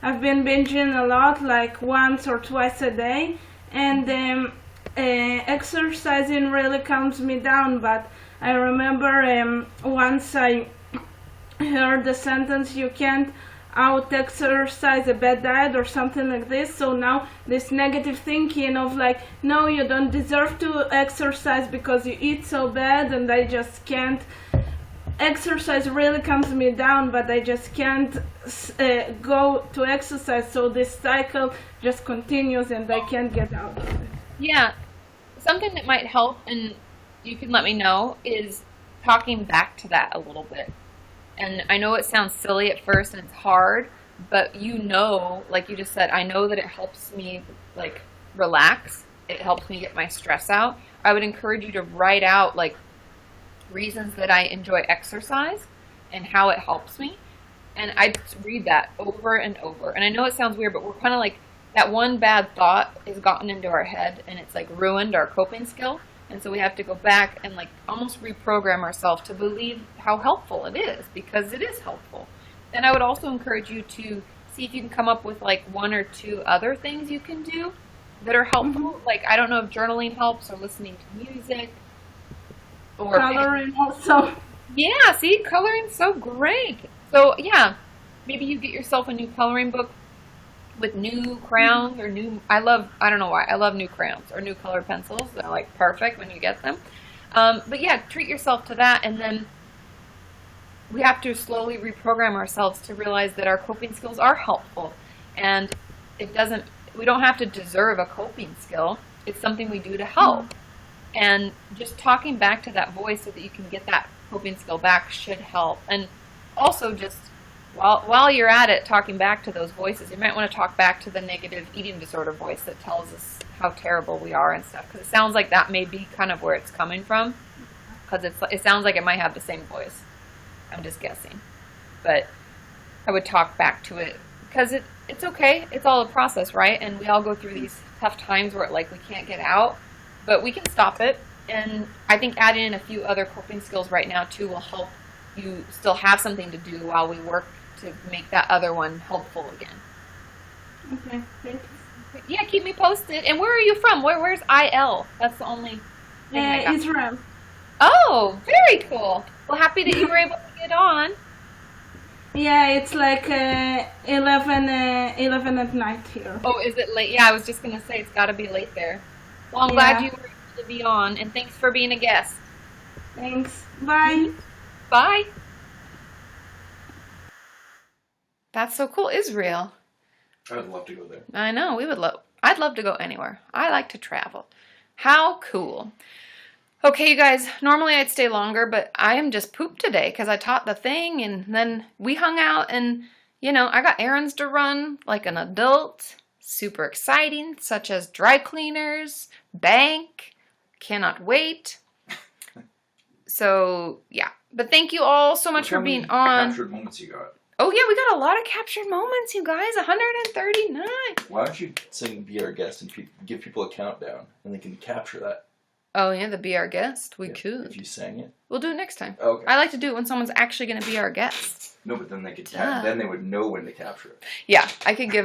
S7: I've been binging a lot, like once or twice a day, and exercising really calms me down. But I remember once I heard the sentence, you can't out-exercise a bad diet or something like this. So now this negative thinking of like, no, you don't deserve to exercise because you eat so bad, and I just can't. Exercise really calms me down, but I just can't go to exercise. So this cycle just continues and I can't get out of it.
S1: Yeah. Something that might help, and you can let me know, is talking back to that a little bit. And I know it sounds silly at first and it's hard, but you know, like you just said, I know that it helps me like relax. It helps me get my stress out. I would encourage you to write out like reasons that I enjoy exercise and how it helps me. And I read that over and over. And I know it sounds weird, but we're kind of like that one bad thought has gotten into our head and it's like ruined our coping skill. And so we have to go back and like almost reprogram ourselves to believe how helpful it is, because it is helpful. And I would also encourage you to see if you can come up with like one or two other things you can do that are helpful. Mm-hmm. Like, I don't know if journaling helps or listening to music. Or
S7: coloring also.
S1: Yeah, see, coloring's so great. So yeah, maybe you get yourself a new coloring book with new crayons or new, I don't know why, I love new crayons or new colored pencils. They're like perfect when you get them. But yeah, treat yourself to that, and then we have to slowly reprogram ourselves to realize that our coping skills are helpful, and we don't have to deserve a coping skill. It's something we do to help. And just talking back to that voice so that you can get that coping skill back should help. And also just while you're at it, talking back to those voices, you might want to talk back to the negative eating disorder voice that tells us how terrible we are and stuff. Because it sounds like that may be kind of where it's coming from. Because it sounds like it might have the same voice. I'm just guessing. But I would talk back to it. Because it's okay. It's all a process, right? And we all go through these tough times where like we can't get out. But we can stop it. And I think adding in a few other coping skills right now too will help you still have something to do while we work to make that other one helpful again.
S7: Okay, thanks.
S1: Yeah, keep me posted. And where are you from? Where's IL? That's the only thing I got.
S7: Israel.
S1: Oh, very cool. Well, happy that you were able to get on.
S7: Yeah, it's like 11 at night here.
S1: Oh, is it late? Yeah, I was just going to say it's got to be late there. Well, I'm glad you were able to be on, and thanks for being a guest.
S7: Thanks. Bye.
S1: Bye. That's so cool. Israel.
S2: I'd love to go there.
S1: I know. I'd love to go anywhere. I like to travel. How cool. Okay, you guys, normally I'd stay longer, but I am just pooped today because I taught the thing and then we hung out and, you know, I got errands to run like an adult. Super exciting, such as dry cleaners, bank, cannot wait. So, yeah. But thank you all so much for being on.
S2: Captured moments you got.
S1: Oh, yeah, we got a lot of captured moments, you guys. 139.
S2: Why don't you sing Be Our Guest and give people a countdown and they can capture that?
S1: Oh, yeah, the Be Our Guest. We could.
S2: If you sang it.
S1: We'll do it next time.
S2: Okay.
S1: I like to do it when someone's actually going to be our guest.
S2: No, but then they could then they would know when to capture it.
S1: Yeah, I could give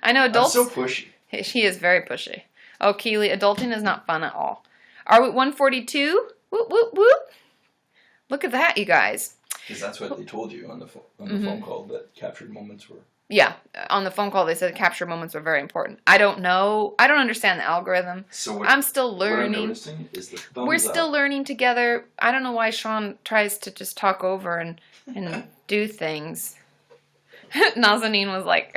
S1: I know adults.
S2: I'm so pushy.
S1: She is very pushy. Oh, Keely, adulting is not fun at all. Are we 142? Whoop, whoop, whoop. Look at that, you guys.
S2: Because that's what they told you on the phone call, that captured moments were.
S1: Yeah, on the phone call they said capture moments were very important. I don't know. I don't understand the algorithm.
S2: So
S1: I'm still learning.
S2: What I'm noticing is the thumbs
S1: We're still
S2: up.
S1: learning together. I don't know why Sean tries to just talk over and do things. Nazanin was like,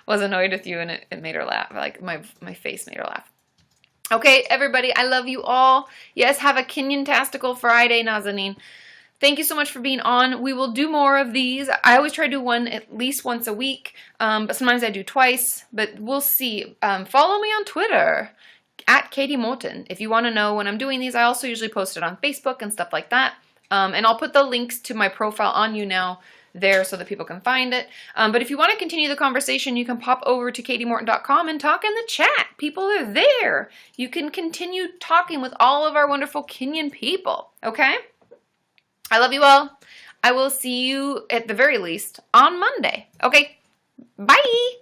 S1: was annoyed with you and it made her laugh. Like my face made her laugh. Okay, everybody, I love you all. Yes, have a Kenyan-tastical Friday, Nazanin. Thank you so much for being on. We will do more of these. I always try to do one at least once a week, but sometimes I do twice, but we'll see. Follow me on Twitter, at Kati Morton, if you want to know when I'm doing these. I also usually post it on Facebook and stuff like that, and I'll put the links to my profile on YouNow there so that people can find it. But if you want to continue the conversation, you can pop over to katimorton.com and talk in the chat. People are there. You can continue talking with all of our wonderful Kenyan people, okay? I love you all. I will see you, at the very least, on Monday. Okay, bye!